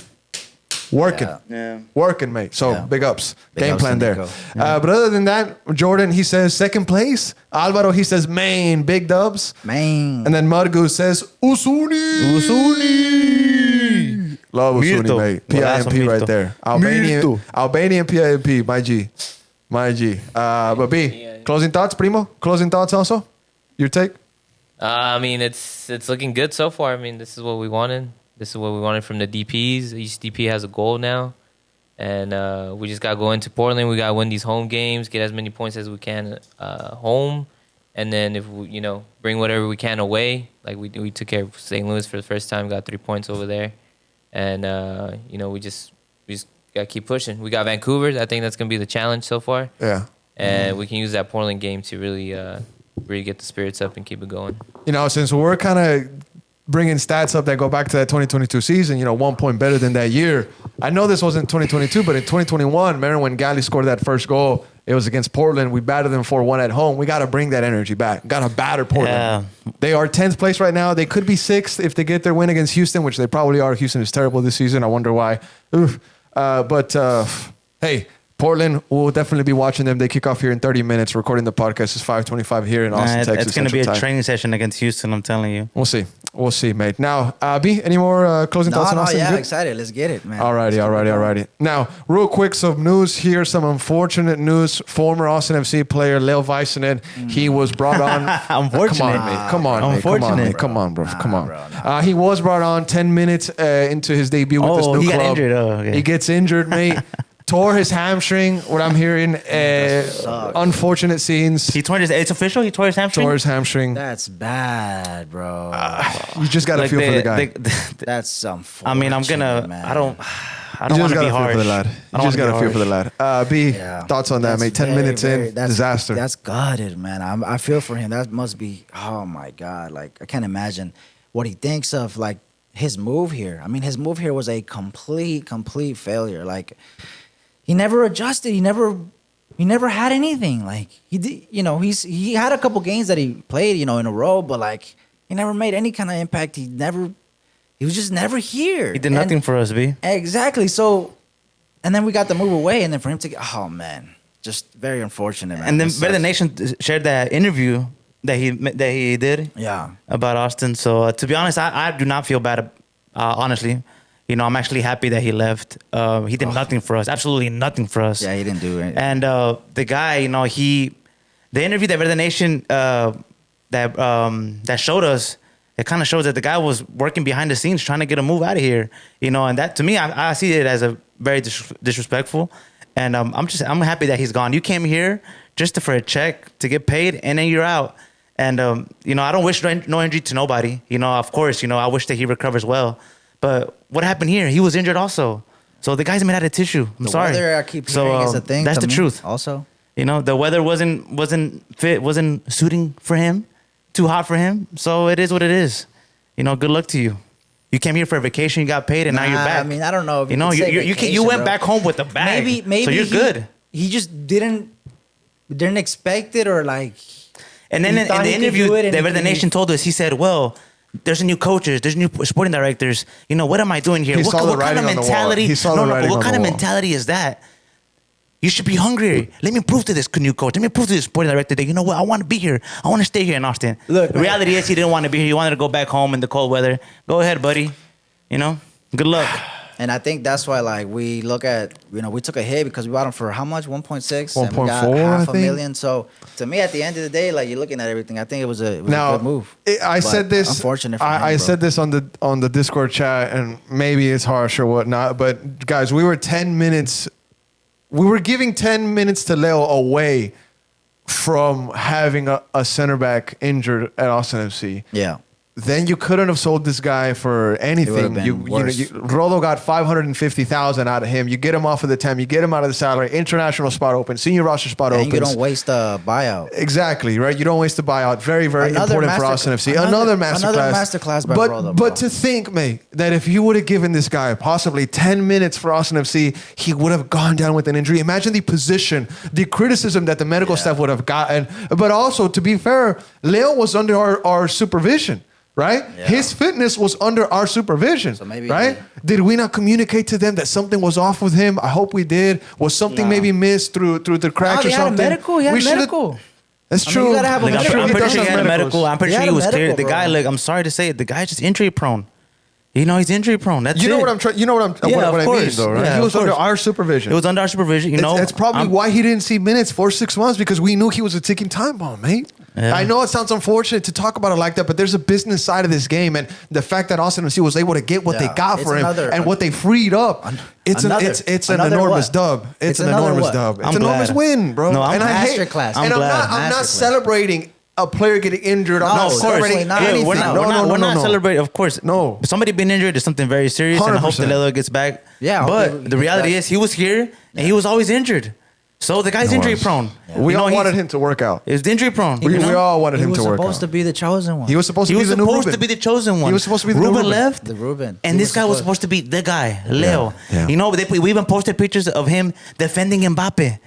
working. Yeah. Working, mate. So big ups. Game plan there. Yeah. But other than that, Jordan, he says second place. Alvaro, he says Maine, big dubs. Maine. And then Mudgoose says Usuni. Love Usuni, mate. PIMP right there. Albanian PIMP, my G. But B, closing thoughts, primo? Closing thoughts also? Your take? I mean, it's looking good so far. I mean, this is what we wanted. This is what we wanted from the DPs. Each DP has a goal now. And we just got to go into Portland. We got to win these home games, get as many points as we can home. And then if we, bring whatever we can away. Like we took care of St. Louis for the first time, got 3 points over there. And, we just got to keep pushing. We got Vancouver. I think that's going to be the challenge so far. Yeah. And we can use that Portland game to really get the spirits up and keep it going. Since we're kind of bringing stats up that go back to that 2022 season, 1 point better than that year. I know this wasn't 2022, but in 2021, remember when Gally scored that first goal? It was against Portland. We battered them 4-1 at home. We got to bring that energy back. Got to batter Portland. Yeah. They are 10th place right now. They could be 6th if they get their win against Houston, which they probably are. Houston is terrible this season. I wonder why. Hey, Portland, we'll definitely be watching them. They kick off here in 30 minutes. Recording the podcast is 5:25 here in Austin, Texas. It's going to be a training session against Houston, I'm telling you. We'll see, mate. Now, B, any more closing thoughts on Austin? Yeah, excited. Let's get it, man. Alrighty. Now, real quick, some news here. Some unfortunate news. Former Austin FC player Leo Väisänen, he was brought on. Unfortunate. Come on, bro. He was brought on 10 minutes into his debut with this new club. He got injured. Okay. He gets injured, mate. Tore his hamstring. What I'm hearing, unfortunate scenes. It's official. He tore his hamstring. That's bad, bro. You just gotta feel for the guy. That's unfortunate. I mean, I don't want to be harsh. You just gotta feel for the lad. B, thoughts on that, mate? 10 minutes in, disaster. That's gutted, man. I feel for him. That must be. Oh my God! Like I can't imagine what he thinks of. Like his move here. I mean, his move here was a complete failure. Like. He never adjusted. He never had anything. Like he did, he had a couple games that he played, in a row, but like he never made any kind of impact. He was just never here. He did nothing for us, B. Exactly. So, and then we got the move away, and then for him to get, oh man, just very unfortunate, man. And then Better Than Nation shared that interview that he did, about Austin. So to be honest, I do not feel bad, honestly. I'm actually happy that he left. He did nothing for us. Absolutely nothing for us. Yeah, he didn't do it. And the guy, the interview that Better Nation that showed us, it kind of shows that the guy was working behind the scenes trying to get a move out of here. And that to me, I see it as a very disrespectful. And I'm happy that he's gone. You came here just for a check to get paid, and then you're out. And I don't wish no injury to nobody. Of course, I wish that he recovers well. But what happened here? He was injured also. So the guy's made out of tissue. I'm sorry. The weather I keep hearing is a thing. That's the truth. Also, the weather wasn't fit, wasn't suiting for him. Too hot for him. So it is what it is. Good luck to you. You came here for a vacation, you got paid, and now you're back. I mean, I don't know. If you went back home with a bag. Maybe so you're good. He just didn't expect it, or like. And then in the interview, the Nation told us, he said, well, there's new coaches, there's new sporting directors. What am I doing here? What kind of mentality? What kind of mentality is that? You should be hungry. Let me prove to this new coach. Let me prove to this sporting director that, I want to be here. I want to stay here in Austin. Look, the reality is he didn't want to be here. He wanted to go back home in the cold weather. Go ahead, buddy. Good luck. And I think that's why, like, we look at, we took a hit because we bought him for how much? 1.6? 1.4, and we got half a million. So, to me, at the end of the day, like, you're looking at everything. I think it was a good move. I said this. Unfortunate for him, I said this on the Discord chat, and maybe it's harsh or whatnot, but guys, we were giving 10 minutes to Leo away from having a center back injured at Austin FC. Yeah. then you couldn't have sold this guy for anything. been You worse. Rolo got 550,000 out of him. You get him off of the temp. You get him out of the salary. International spot open. Senior roster spot open. And you don't waste a buyout. Exactly, right? You don't waste the buyout. Very, very important for Austin FC. Another masterclass by Rolo, bro. But to think, mate, that if you would have given this guy possibly 10 minutes for Austin FC, he would have gone down with an injury. Imagine the position, the criticism that the medical staff would have gotten. But also, to be fair, Leo was under our supervision. Right? Yeah. His fitness was under our supervision. So maybe right? Did we not communicate to them that something was off with him? I hope we did. Was something maybe missed through the cracks or He had something? a medical. He had We a should've- medical. That's I mean, true. you gotta have a Like, medical. I'm He pretty does sure he have had a medicals. medical. I'm pretty He sure had he a was clear. medical, The guy, bro. like, I'm sorry to say it, the guy's just injury prone. You know, he's injury prone. That's You know it. what I'm trying. You know what I'm. Yeah, what of I mean, course. though, right? Yeah, He was of under course. our supervision. It was under our supervision. You know, That's probably why he didn't see minutes for 6 months because we knew he was a ticking time bomb, mate. Yeah. I know it sounds unfortunate to talk about it like that, but there's a business side of this game, and the fact that Austin FC was able to get what they Yeah, got it's for him and what they freed up, it's an another enormous what? dub. It's an another enormous what? dub. It's I'm an enormous glad. win, bro. No, I'm and I hate. masterclass. And I'm glad. I'm not Masterclass. celebrating a player getting injured. I'm No, not of course. celebrating Not anything. We're not, no, we're not, no, no, we're not no. celebrating. Of course, No. Somebody being injured is something very serious, and I hope the 100%. Lelo gets back. Yeah, I hope he but the gets reality back. is, he was here and he was always injured. So the guy's injury prone. We You know, all he's- wanted him to work out. He's injury prone. We all wanted He him was to work supposed out. to be the chosen one. He was supposed He to be was the new supposed Ruben. to be the chosen one. He was supposed to be the new Ruben Ruben. left. The Ruben. And He this was guy was supposed- supposed to be the guy, Leo. Yeah. You know, we even posted pictures of him defending Mbappe.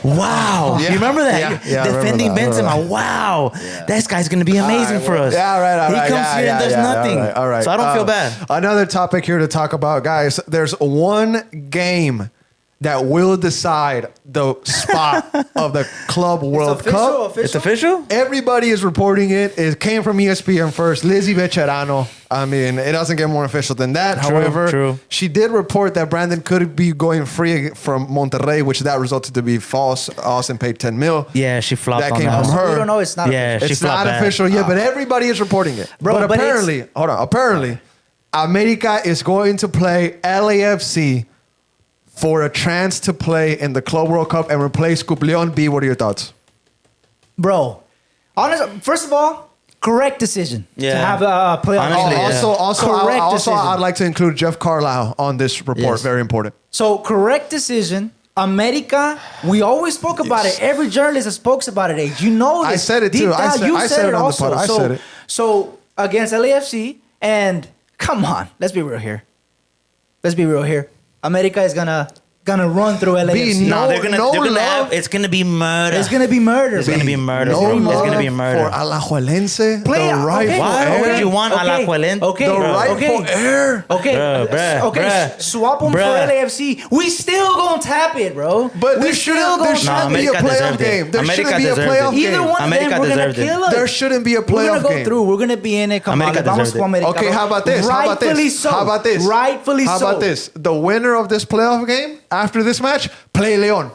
Wow. Yeah. You remember that? Yeah. Yeah, I remember Defending that. I remember Benzema. Wow. This guy's going to be amazing for us. Yeah, right. He comes here and does nothing. All right. So I don't feel bad. Another topic here to talk about, guys. There's one game that will decide the spot of the Club World Cup. It's official? Everybody is reporting it. It came from ESPN first. Lizzie Becherano. I mean, it doesn't get more official than that. True, However, true. she did report that Brandon could be going free from Monterrey, which that resulted to be false. Austin paid 10 mil. Yeah, she flopped That on came that. from her. We don't know. It's not. Yeah, official. she It's flopped not bad. official yet, but everybody is reporting it. Bro, but but apparently, apparently, America is going to play LAFC for a chance to play in the Club World Cup and replace Cuplion. B, what are your thoughts? Bro, first of all, correct decision to Yeah. have a playoff. Honestly, yeah. Correct decision. I'd like to include Jeff Carlisle on this report. Yes. Very important. So correct decision. America, we always spoke about it. Every journalist has spoke about it. Hey, you know this. I said it Deep too. down, you I said it on the also. pod. I said it. So against LAFC, and come on, let's be real here. Let's be real here. America is gonna run through LAFC. No, they're gonna love. have, it's gonna be murder. It's gonna be murder. It's gonna be murder, No bro. It's love gonna be murder. for Alajuelense. Play the out, rightful okay. Why heir. would you want Alajuelense? Okay, The Bro. rightful heir. Okay, okay, bruh. swap them Bruh. for LAFC. We still gonna tap it, bro. But we there shouldn't be a America playoff deserved it. game. There America shouldn't be a deserved playoff it. game. Either one America of them, we're gonna deserved it. kill us. There shouldn't be a We're playoff gonna go game. through. We're gonna be in it. Come on, America vamos deserved con it. America. Okay, how about this? Rightfully so. How about this? Rightfully How so. about this? The winner of this playoff game after this match, play Leon.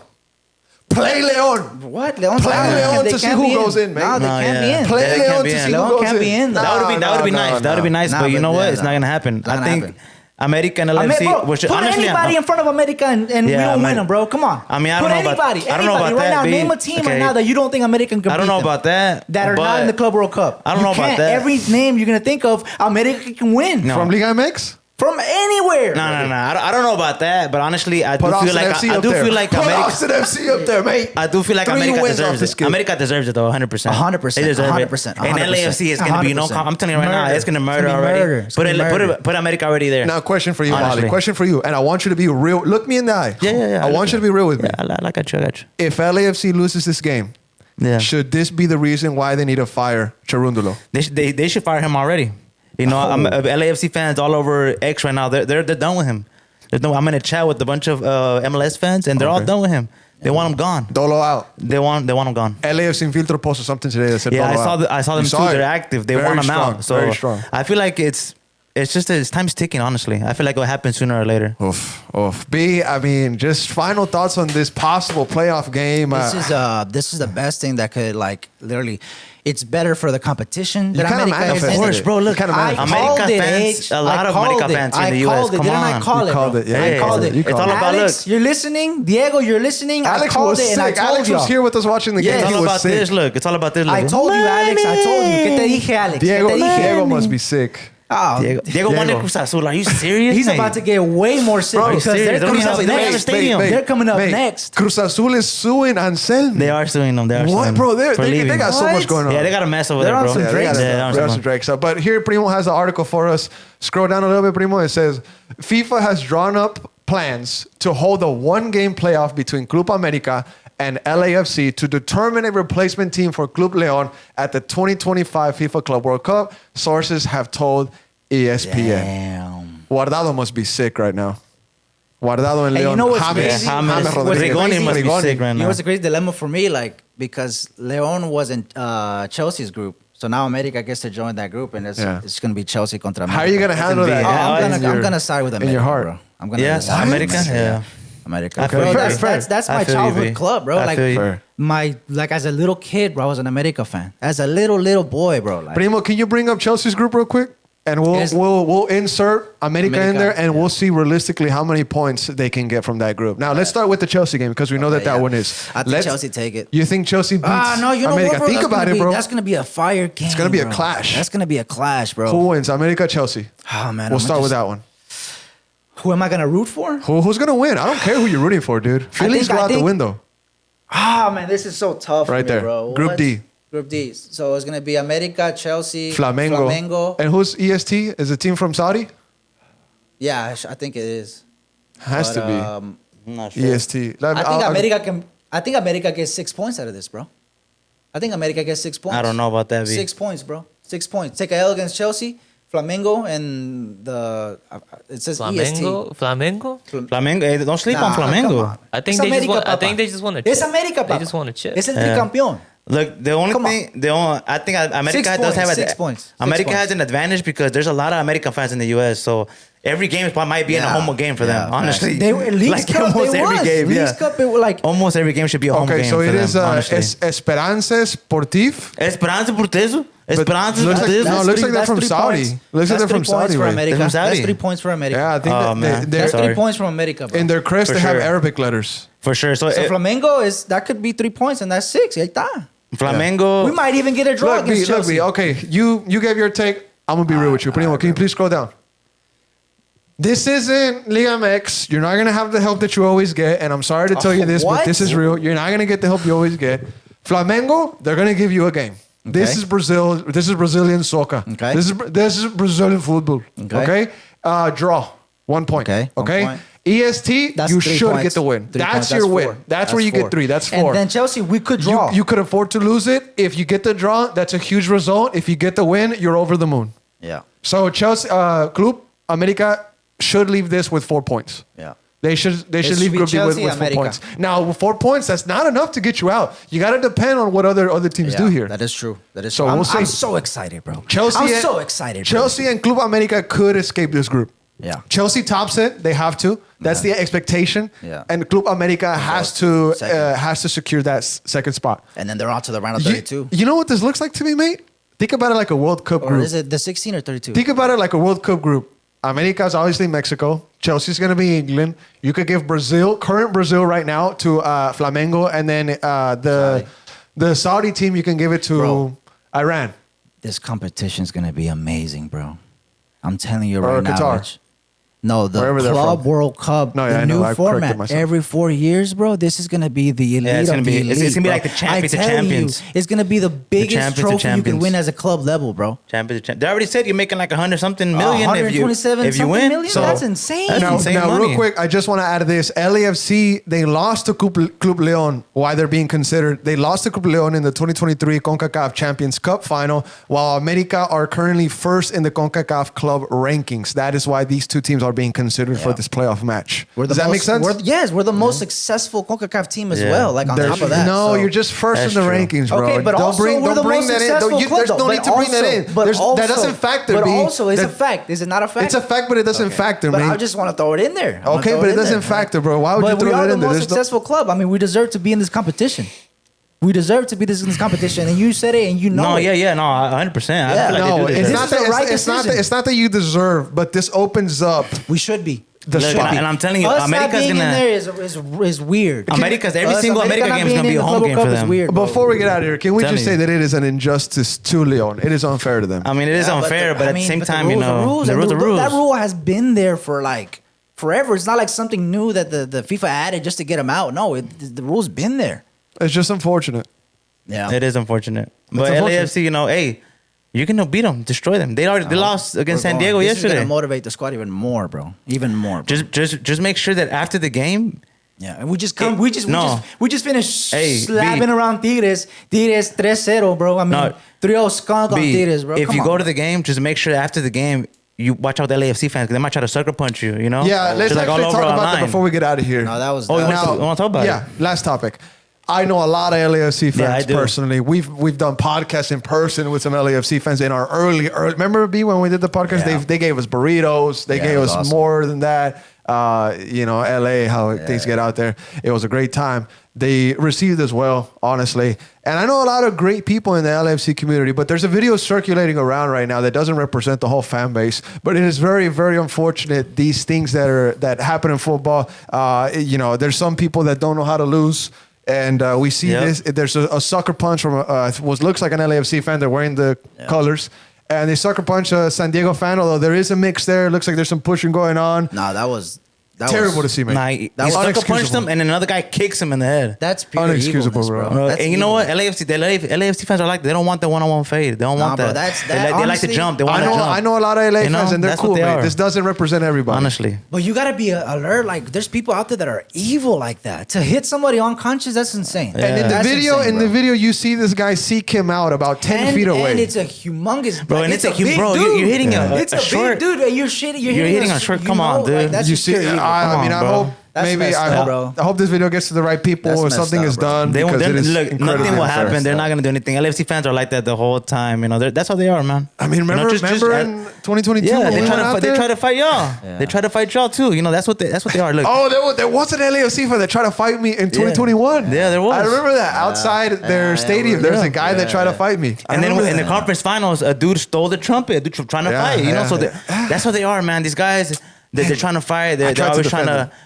Play Leon. What? Leon's Play out. Leon They to see can't who be goes in, man. No, they No, can't yeah. be in. Play They Leon can't to be see in. who Leon goes can't in. be in. That would be nice. That would be nice. Nah, But you know what? yeah, It's nah. not gonna happen. Not I gonna think happen. America and I mean, LFC, bro, which put honestly, anybody in front of America and we Yeah, don't win man. them, bro. Come on. I mean, I put don't know about- anybody. I don't know anybody about right that, now. B. Name a team Okay. right now that you don't think America can I don't beat know them. about that. That are not but in the Club World Cup. I don't You know about can't. that. Every name you're gonna think of, America can win. No. From Liga MX? From anywhere. No. I don't know about that, but honestly, I do Put feel Austin like FC I up do there. feel like Put America. Austin FC up there, mate. I do feel like 3 America wins off deserves the it. skid. America deserves it though, 100%. 100%, They deserve 100%, it. And LAFC is gonna be no. 100%. I'm telling you right now, Murder. it's gonna murder It's gonna be already. murder. It's gonna be murder. Put America already there. Now, question for you, Honestly. Molly. Question for you. And I want you to be real. Look me in the eye. Yeah. I want you to be real with me. Yeah, I got you. If LAFC loses this game, Yeah. should this be the reason why they need to fire Cherundolo? They should fire him already. You know, LAFC fans all over X right now. They're done with him. I'm in a chat with a bunch of MLS fans, and they're all done with him. They want him gone. Dolo out. They want him gone. LAFC Infiltro posted something today that said Yeah, Dolo out. I saw them You too. saw it? They're active. They Very want him strong, out. So very strong. I feel like it's just that it's time's ticking. Honestly, I feel like it'll happen sooner or later. Oof. B, I mean, just final thoughts on this possible playoff game. This is the best thing that could, like, literally, It's better for the competition that kinda America is manifested in. it. Of course, bro. Look, You kinda I manifested called America it, fans, H. a lot I of called America it. fans in I the US. called it. Come Didn't I on. call You it, called bro? it. Yeah, I you called called it. it. You called it. It's all about Alex, look. you're listening. Diego, you're listening. I Alex called was it and I sick. told Alex was y'all. here with us watching the game. Yes. It's He all was about sick. this. Look, it's all about this. Look. I told you, Alex. I told you. ¿Qué te dije, Alex? Diego, ¿Qué te dije? Diego must be sick. Oh, Diego won Diego. in Cruz Azul. Are you serious? he's mate? about to get way more sick Bro, because serious. they're They don't coming even up have- they don't have a next. stadium. They're coming up Mate, next. Cruz Azul is suing Anselmi. They are suing them. They are suing What, them bro? for They leaving. got so What? much going on. Yeah, they got a mess over They're there, on bro. some Yeah, they Drake got stuff. Yeah, they're on some- some Drake stuff. But here, Primo has the article for us. Scroll down a little bit, Primo. It says FIFA has drawn up plans to hold a one-game playoff between Club America and LAFC to determine a replacement team for Club Leon at the 2025 FIFA Club World Cup. Sources have told ESPN. Damn. Guardado must be sick right now. Guardado and Hey, Leon. you know what's James, crazy? James James What's Rodriguez. Rigoni must be Rigoni. sick right You know now. what's a great dilemma for me? Like, because Leon was in Chelsea's group. So now America gets to join that group, and it's going to be Chelsea contra America. How are you going to handle that? be- I'm gonna side with America, your heart. bro. I'm gonna Yeah, side with America. Yeah. America. I feel Bro, you. that's I my feel you, childhood B. club, bro. I Like feel you. Fair. as a little kid, bro, I was an America fan. As a little boy, bro. Like, Primo, can you bring up Chelsea's group real quick? And Yes. we'll insert America in America, there, and yeah. we'll see realistically how many points they can get from that group. Now let's start with the Chelsea game because we know that yeah. one is. I think Chelsea take it. You think Chelsea beats No, you know America? what, bro? Think That's about gonna it, be- bro. That's gonna be a fire game. It's gonna be a bro. clash. That's gonna be a clash, bro. Who wins? America, Chelsea. Oh man, We'll I'm start with just- that one. Who am I gonna root for? Who's gonna win? I don't care who you're rooting for, dude. Feelings go out the window. Ah man, this is so tough. Right for me, there. bro. Group What? D. Group D. So it's gonna be America, Chelsea, Flamengo. And who's EST? Is a team from Saudi? Yeah, I think it is. Has But, to be I'm not sure. EST. I think America gets 6 points out of this, bro. I think America gets 6 points. I don't know about that, B. 6 points, bro. 6 points. Take a L against Chelsea, Flamengo, and it says Flamengo, Flamengo. Flamengo. Hey, don't sleep on Nah, come Flamengo. on. I think It's they just America, want. I papa. think they just want to. It's America, They papa. just want to chip. Es el Yeah. tricampeón. Look, the only Come on. thing, I think America 6 does have points, a, 6 points, 6 America points. has an advantage because there's a lot of American fans in the U.S. So every game might be a home game for them. Yeah, Honestly, They were Leagues like Cup, almost they every was. game. Leagues Yeah, Cup, it was like almost every game should be a home Okay, game so for it them. is honestly. Esperanza Sportif. Esperanza Portezo. Esperanza looks like- Portezo. no, it looks like they're from Saudi. Looks like they're from Saudi, for right? America. They're from Saudi? That's 3 points for America. Yeah, I think Oh, that man. they're That's Sorry. 3 points from America, bro. in their crest. For They have sure. Arabic letters. For sure. So, So Flamengo that could be 3 points, and that's 6. Ahí está. Flamengo. We might even get a draw Look, B, against look, Chelsea. B. Okay, you gave your take. I'm gonna be real with you, Primo. Can you please scroll down? This isn't Liga MX. You're not gonna have the help that you always get, and I'm sorry to tell you this, but What? this is real. You're not gonna get the help you always get. Flamengo, they're gonna give you a game. This Okay. is Brazil. This is Brazilian soccer. Okay. This is Brazilian football. Okay. Draw 1 point. Okay, 1 Okay. point. EST, That's you 3 should points. get the win. 3 That's points. your win. 4. That's where you 4. get 3. That's 4. And then Chelsea, we could draw. You could afford to lose it. If you get the draw, that's a huge result. If you get the win, you're over the moon. Yeah. So Chelsea, Club America should leave this with 4 points. Yeah. They should should leave be Group D with Chelsea, 4 America. points. Now, with 4 points, that's not enough to get you out. You got to depend on what other teams do here. That is true. That is So true. we'll see. I'm so excited, bro. Chelsea, I'm and- so excited. Bro. Chelsea and Club America could escape this group. Yeah. Chelsea tops it. They have to. That's the expectation. Yeah. And Club America has to secure that second spot. And then they're on to the round of You, 32. you know what this looks like to me, mate? Think about it like a World Cup Or group. is it the 16 or 32? Think about it like a World Cup group. America's obviously Mexico. Chelsea's going to be England. You could give current Brazil right now to Flamengo, and then the Saudi team, you can give it to Bro. Iran. This competition's going to be amazing, bro. I'm telling you Or right now. Qatar. Rich. No, the Wherever they're Club from. World Cup, No, yeah, the I know. new I corrected format. myself. Every 4 years, bro, this is going to be the elite it's of gonna the be- elite. it's gonna be bro. like the champions I of tell champions. You, it's going to be the biggest champions of trophy you can champions. win as a club level, bro. Champions. They already said you're making like 100 something million if you 127 if you something win. million? So That's insane. That's Now, insane real money. quick, I just want to add this. LAFC, they lost to Club Leon. Why they're being considered? They lost to Club Leon in the 2023 CONCACAF Champions Cup final, while America are currently first in the CONCACAF club rankings. That is why these two teams are being considered for this playoff match. Does that make sense? We're the most successful CONCACAF team as Yeah. well. Like on There's- top of that. no, so- you're just first That's in the true. rankings, bro. Okay, but don't also bring, we're don't the bring most that in. successful Don't, club, there's no though. need to bring that in. But That doesn't factor. But B. also, it's a That- fact. Is it not a fact? It's a fact, but it doesn't factor, But man. I just want to throw it in there. I wanna Okay, throw but it in doesn't there. factor, bro. Why would But you throw we are it the in there? most There's no- successful club. I mean, we deserve to be in this competition. We deserve to be in this competition, and you said it, and you know No, it. yeah, no, 100%. Yeah. I feel like No, they do it's deserve not it. This is that. the right It's not that you deserve, but this opens up We should be. the Look, spot. and I'm telling you, Us not America's being in gonna. there is weird. America's every Us, single America not game is being gonna be in a the home Global game Cup for is them. weird, bro. Before we get out of here, can we Tell just me. say that it is an injustice to Leon? It is unfair to them. I mean, it is Yeah, unfair, but at the same time, you know, the the rules are rules. That rule has been there for like forever. It's not like something new that the FIFA added just to get them out. No, the rule's been there. It's just unfortunate. Yeah, It is unfortunate. But unfortunate. LAFC, you know, hey, you're gonna beat them, destroy them. They lost against San Diego This is yesterday. gonna motivate the squad even more, bro. Even more. Bro. Just make sure that after the game, Yeah, and we just finished Hey, slapping B. around Tigres. Tigres 3-0, bro. I mean, No. 3-0 skunk on B, Tigres, bro. if Come you on. go to the game, just make sure after the game you watch out with LAFC fans because they might try to sucker punch you. You know? Yeah, let's Just like actually all talk over about that online. before we get out of here. No, that was. Oh, you that want was- to talk about yeah, it? last topic. I know a lot of LAFC fans Yeah, I do. personally. We've done podcasts in person with some LAFC fans in our early. Remember, B, when we did the podcast? Yeah. They gave us burritos. They Yeah, gave it us was awesome. more than that. LA, how things get out there. It was a great time. They received us well, honestly. And I know a lot of great people in the LAFC community, but there's a video circulating around right now that doesn't represent the whole fan base. But it is very, very unfortunate, these things that happen in football. There's some people that don't know how to lose. And we see Yep. this. There's a sucker punch from what looks like an LAFC fan. They're wearing the colors. And they sucker punch a San Diego fan, although there is a mix there. It looks like there's some pushing going on. Nah, that was Terrible to see, man. Nah, he was sucker punched unexcusable. him, and then another guy kicks him in the head. That's pure Unexcusable, evilness, bro. bro. That's And you know what? evilness. LAFC fans are like, they don't want the one-on-one fade. They don't Nah, want bro, that. that's- they that like to honestly- jump. They want to jump. I know a lot of LA You know, fans, and they're that's what cool, they man. are. This doesn't represent everybody. Honestly. But you gotta be alert. Like, there's people out there that are evil like that. To hit somebody unconscious, that's insane. And in the That's video, insane, bro. you see this guy seek him out about 10 feet away. And it's a humongous, Bro, like, and it's a big bro, dude. you're hitting It's a a short. big dude, and you're hitting hitting a short. Come on, like, dude. that's you just see, pure evil. I Come mean, on, I bro. hope That's maybe messed I up, hope, bro. I hope this video gets to the right people That's or messed something up, is bro. done They, because it is look, incredibly nothing will unfair. happen. They're not gonna do anything. LAFC fans are like that the whole time. You know, that's how they are, man. I mean, You know, remember in 2022 yeah, when they we try went out to they there? try to fight y'all. They try to fight y'all too. You know, that's what they are. Look, Oh, there was an LAFC fan that tried to fight me in 2021. Yeah, there was. I remember that outside their stadium. There's a guy that tried to fight me. I and then remember in the that. conference finals, a dude stole the trumpet. A dude trying to Yeah, fight. You know, yeah, so yeah. that's how they are, man. These guys, they're trying to fight. They're tried to always trying defend to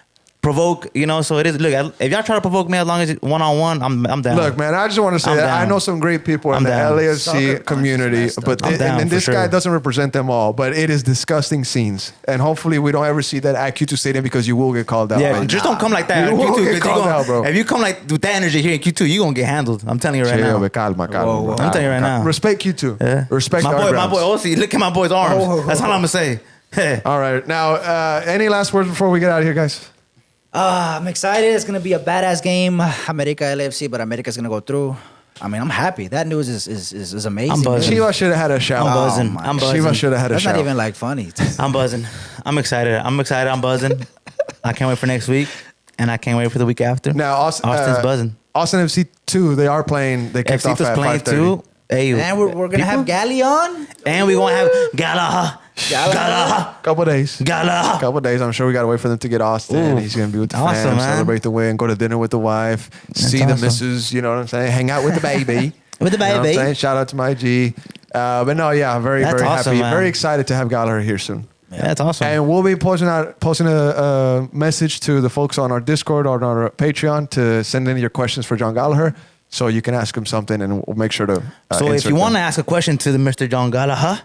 provoke. You know, so it is. Look, if y'all try to provoke me as long as it's one-on-one, I'm down. Look, man, I just want to say I'm that I down. know some great people in I'm the down. Sucker LAFC punch community, is messed but up. I'm down and for this guy sure. doesn't represent them all. But it is disgusting scenes, and hopefully we don't ever see that at Q2 Stadium because you will get called out. Yeah, man. just don't come like that. You in won't Q2, get 'cause called out, bro. If you come like with that energy here in Q2, you gonna get handled. I'm telling you right Chill, now. but calma, Whoa, bro. I'm telling you right now. Respect Q2. Yeah. Respect my our boy, grounds. Osi. Look at my boy's arms. Oh. That's all I'm gonna say. Hey. All right, now any last words before we get out of here, guys? I'm excited. It's gonna be a badass game. America LAFC, but America's gonna go through. I mean, I'm happy. That news is amazing. I'm buzzing. Shiva should have had a shout. I'm buzzing. my I'm God. buzzing. Shiva should have had a That's shout. not even like funny. I'm buzzing. I'm excited. I'm buzzing. I can't wait for next week, and I can't wait for the week after. Now, Austin's buzzing. Austin FC 2, they are playing. They kicked off FC was at playing 5:30. too. Hey, And we're gonna have Gally on. and we're gonna have Gala. Couple days. Gala. Couple days. I'm sure we gotta wait for them to get Austin. Ooh. He's gonna be with the Awesome, fam, man. celebrate the win, go to dinner with the wife, see the awesome. missus. You know what I'm saying? Hang out with the baby. With the You know what I'm baby. saying? Shout out to my G. But no, yeah, very That's very awesome, happy, man. very excited to have Gallagher here soon. Yeah, that's awesome. And we'll be posting a message to the folks on our Discord or on our Patreon to send in your questions for John Gallagher, so you can ask him something, and we'll make sure to. So if insert you want to them. ask a question to the Mr. John Gala,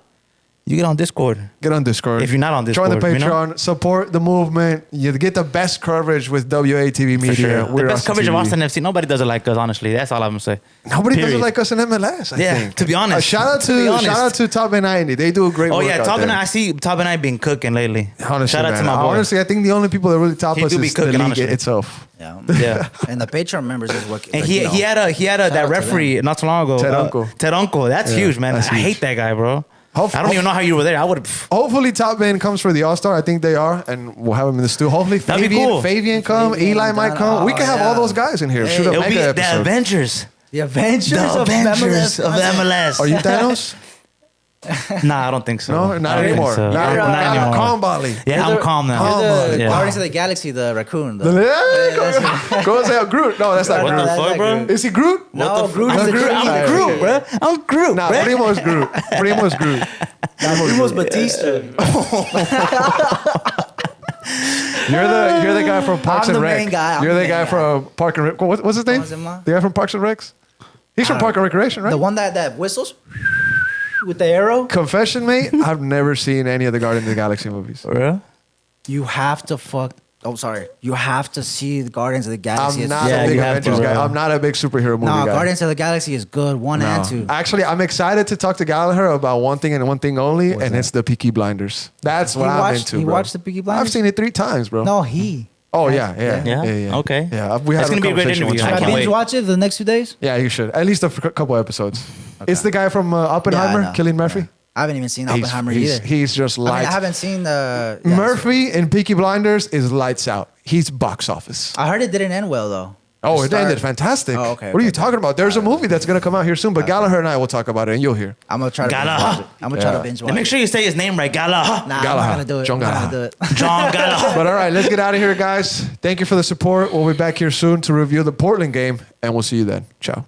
you get on Discord. Get on Discord. If you're not on join the Discord, you know? Patreon, support the movement. You get the best coverage with WATV For Media. sure. The We're best coverage of TV. Austin FC. Nobody does it like us, honestly. That's all I'm gonna say. Nobody does it Period. like us in MLS. I Yeah, think. to be honest. Shout out To be honest. to Top and 90. They do a great Oh work yeah, out Top there. and I see Top and I been cooking lately. Honestly, Shout out man. to my boy. Honestly, I think the only people that really top He us do be is the cooking, league honestly. itself. Yeah. Yeah. And the Patreon members is what. And like, he you know, he had shout that out to referee not too long ago. Ted Uncle. Ted Uncle. That's Yeah, huge, man. that's I huge. hate that guy, bro. Hope- I don't even know how you were there. I would. Hopefully, Top Man comes for the All Star. I think they are, and we'll have him in the studio. Hopefully, That'd be Fabian, cool. Fabian come, Fabian, Eli might Donna. come. We can have all yeah. those guys in here. Hey. Shoot a It'll be mega the episode. Avengers. The Avengers, The of Avengers MLS. of MLS. Are you Thanos? Nah, I don't think so. No, not I don't think anymore. so. Not anymore. Not Calm, Bali. Yeah, I'm calm now. You're the Yeah. Guardians of the Galaxy, the raccoon. The, Go say Groot. No, that's not What Groot. the fuck, bro? Is he Groot? no, Groot is the Groot? genie. I'm Groot, okay. bro. I'm Groot, Nah, bro. Primo's Groot. Primo's Groot. Primo's Batista. You're the guy from Parks I'm and the Rec. main guy. I'm You're the the guy main guy. from Park and Rec. What's his name? Zimla? The guy from Parks and Recs. He's from Park and Recreation, right? The one that whistles with the arrow. Confession, mate. I've never seen any of the Guardians of the Galaxy movies. Bro? You have to fuck. Oh, sorry. You have to see the Guardians of the Galaxy. I'm not Yeah, a big you have Avengers to, guy. bro. I'm not a big superhero movie No, guy. Guardians of the Galaxy is good. One and two. Actually, I'm excited to talk to Gallagher about one thing and one thing only, and it's the Peaky Blinders. That's what I'm into, He bro. watched the Peaky Blinders? I've seen it 3 times, bro. No, he. Oh, yeah. Yeah? Okay. Yeah, we had It's gonna be a great conversation one interview. Should time. I I can't binge wait. watch it the next 2 days? Yeah, you should. At least a couple episodes. It's the guy from Oppenheimer, Yeah, I know. Cillian Murphy. I haven't even seen Oppenheimer either. He's just I mean, lights. I haven't seen the Murphy in Peaky Blinders is lights out. He's box office. I heard it didn't end well though. Oh, The it ended start- fantastic. Oh, okay, What are you okay. talking about? There's a movie that's going to come out here soon, but Gallagher and I will talk about it, and you'll hear. I'm gonna try to binge Gala. watch it. I'm gonna try Yeah. to binge watch And make it. sure you say his name right. Gala. Nah, I'm Gala. not gonna do it. John I'm not Gala. gonna do it. John Gala. But all right, let's get out of here, guys. Thank you for the support. We'll be back here soon to review the Portland game, and we'll see you then. Ciao.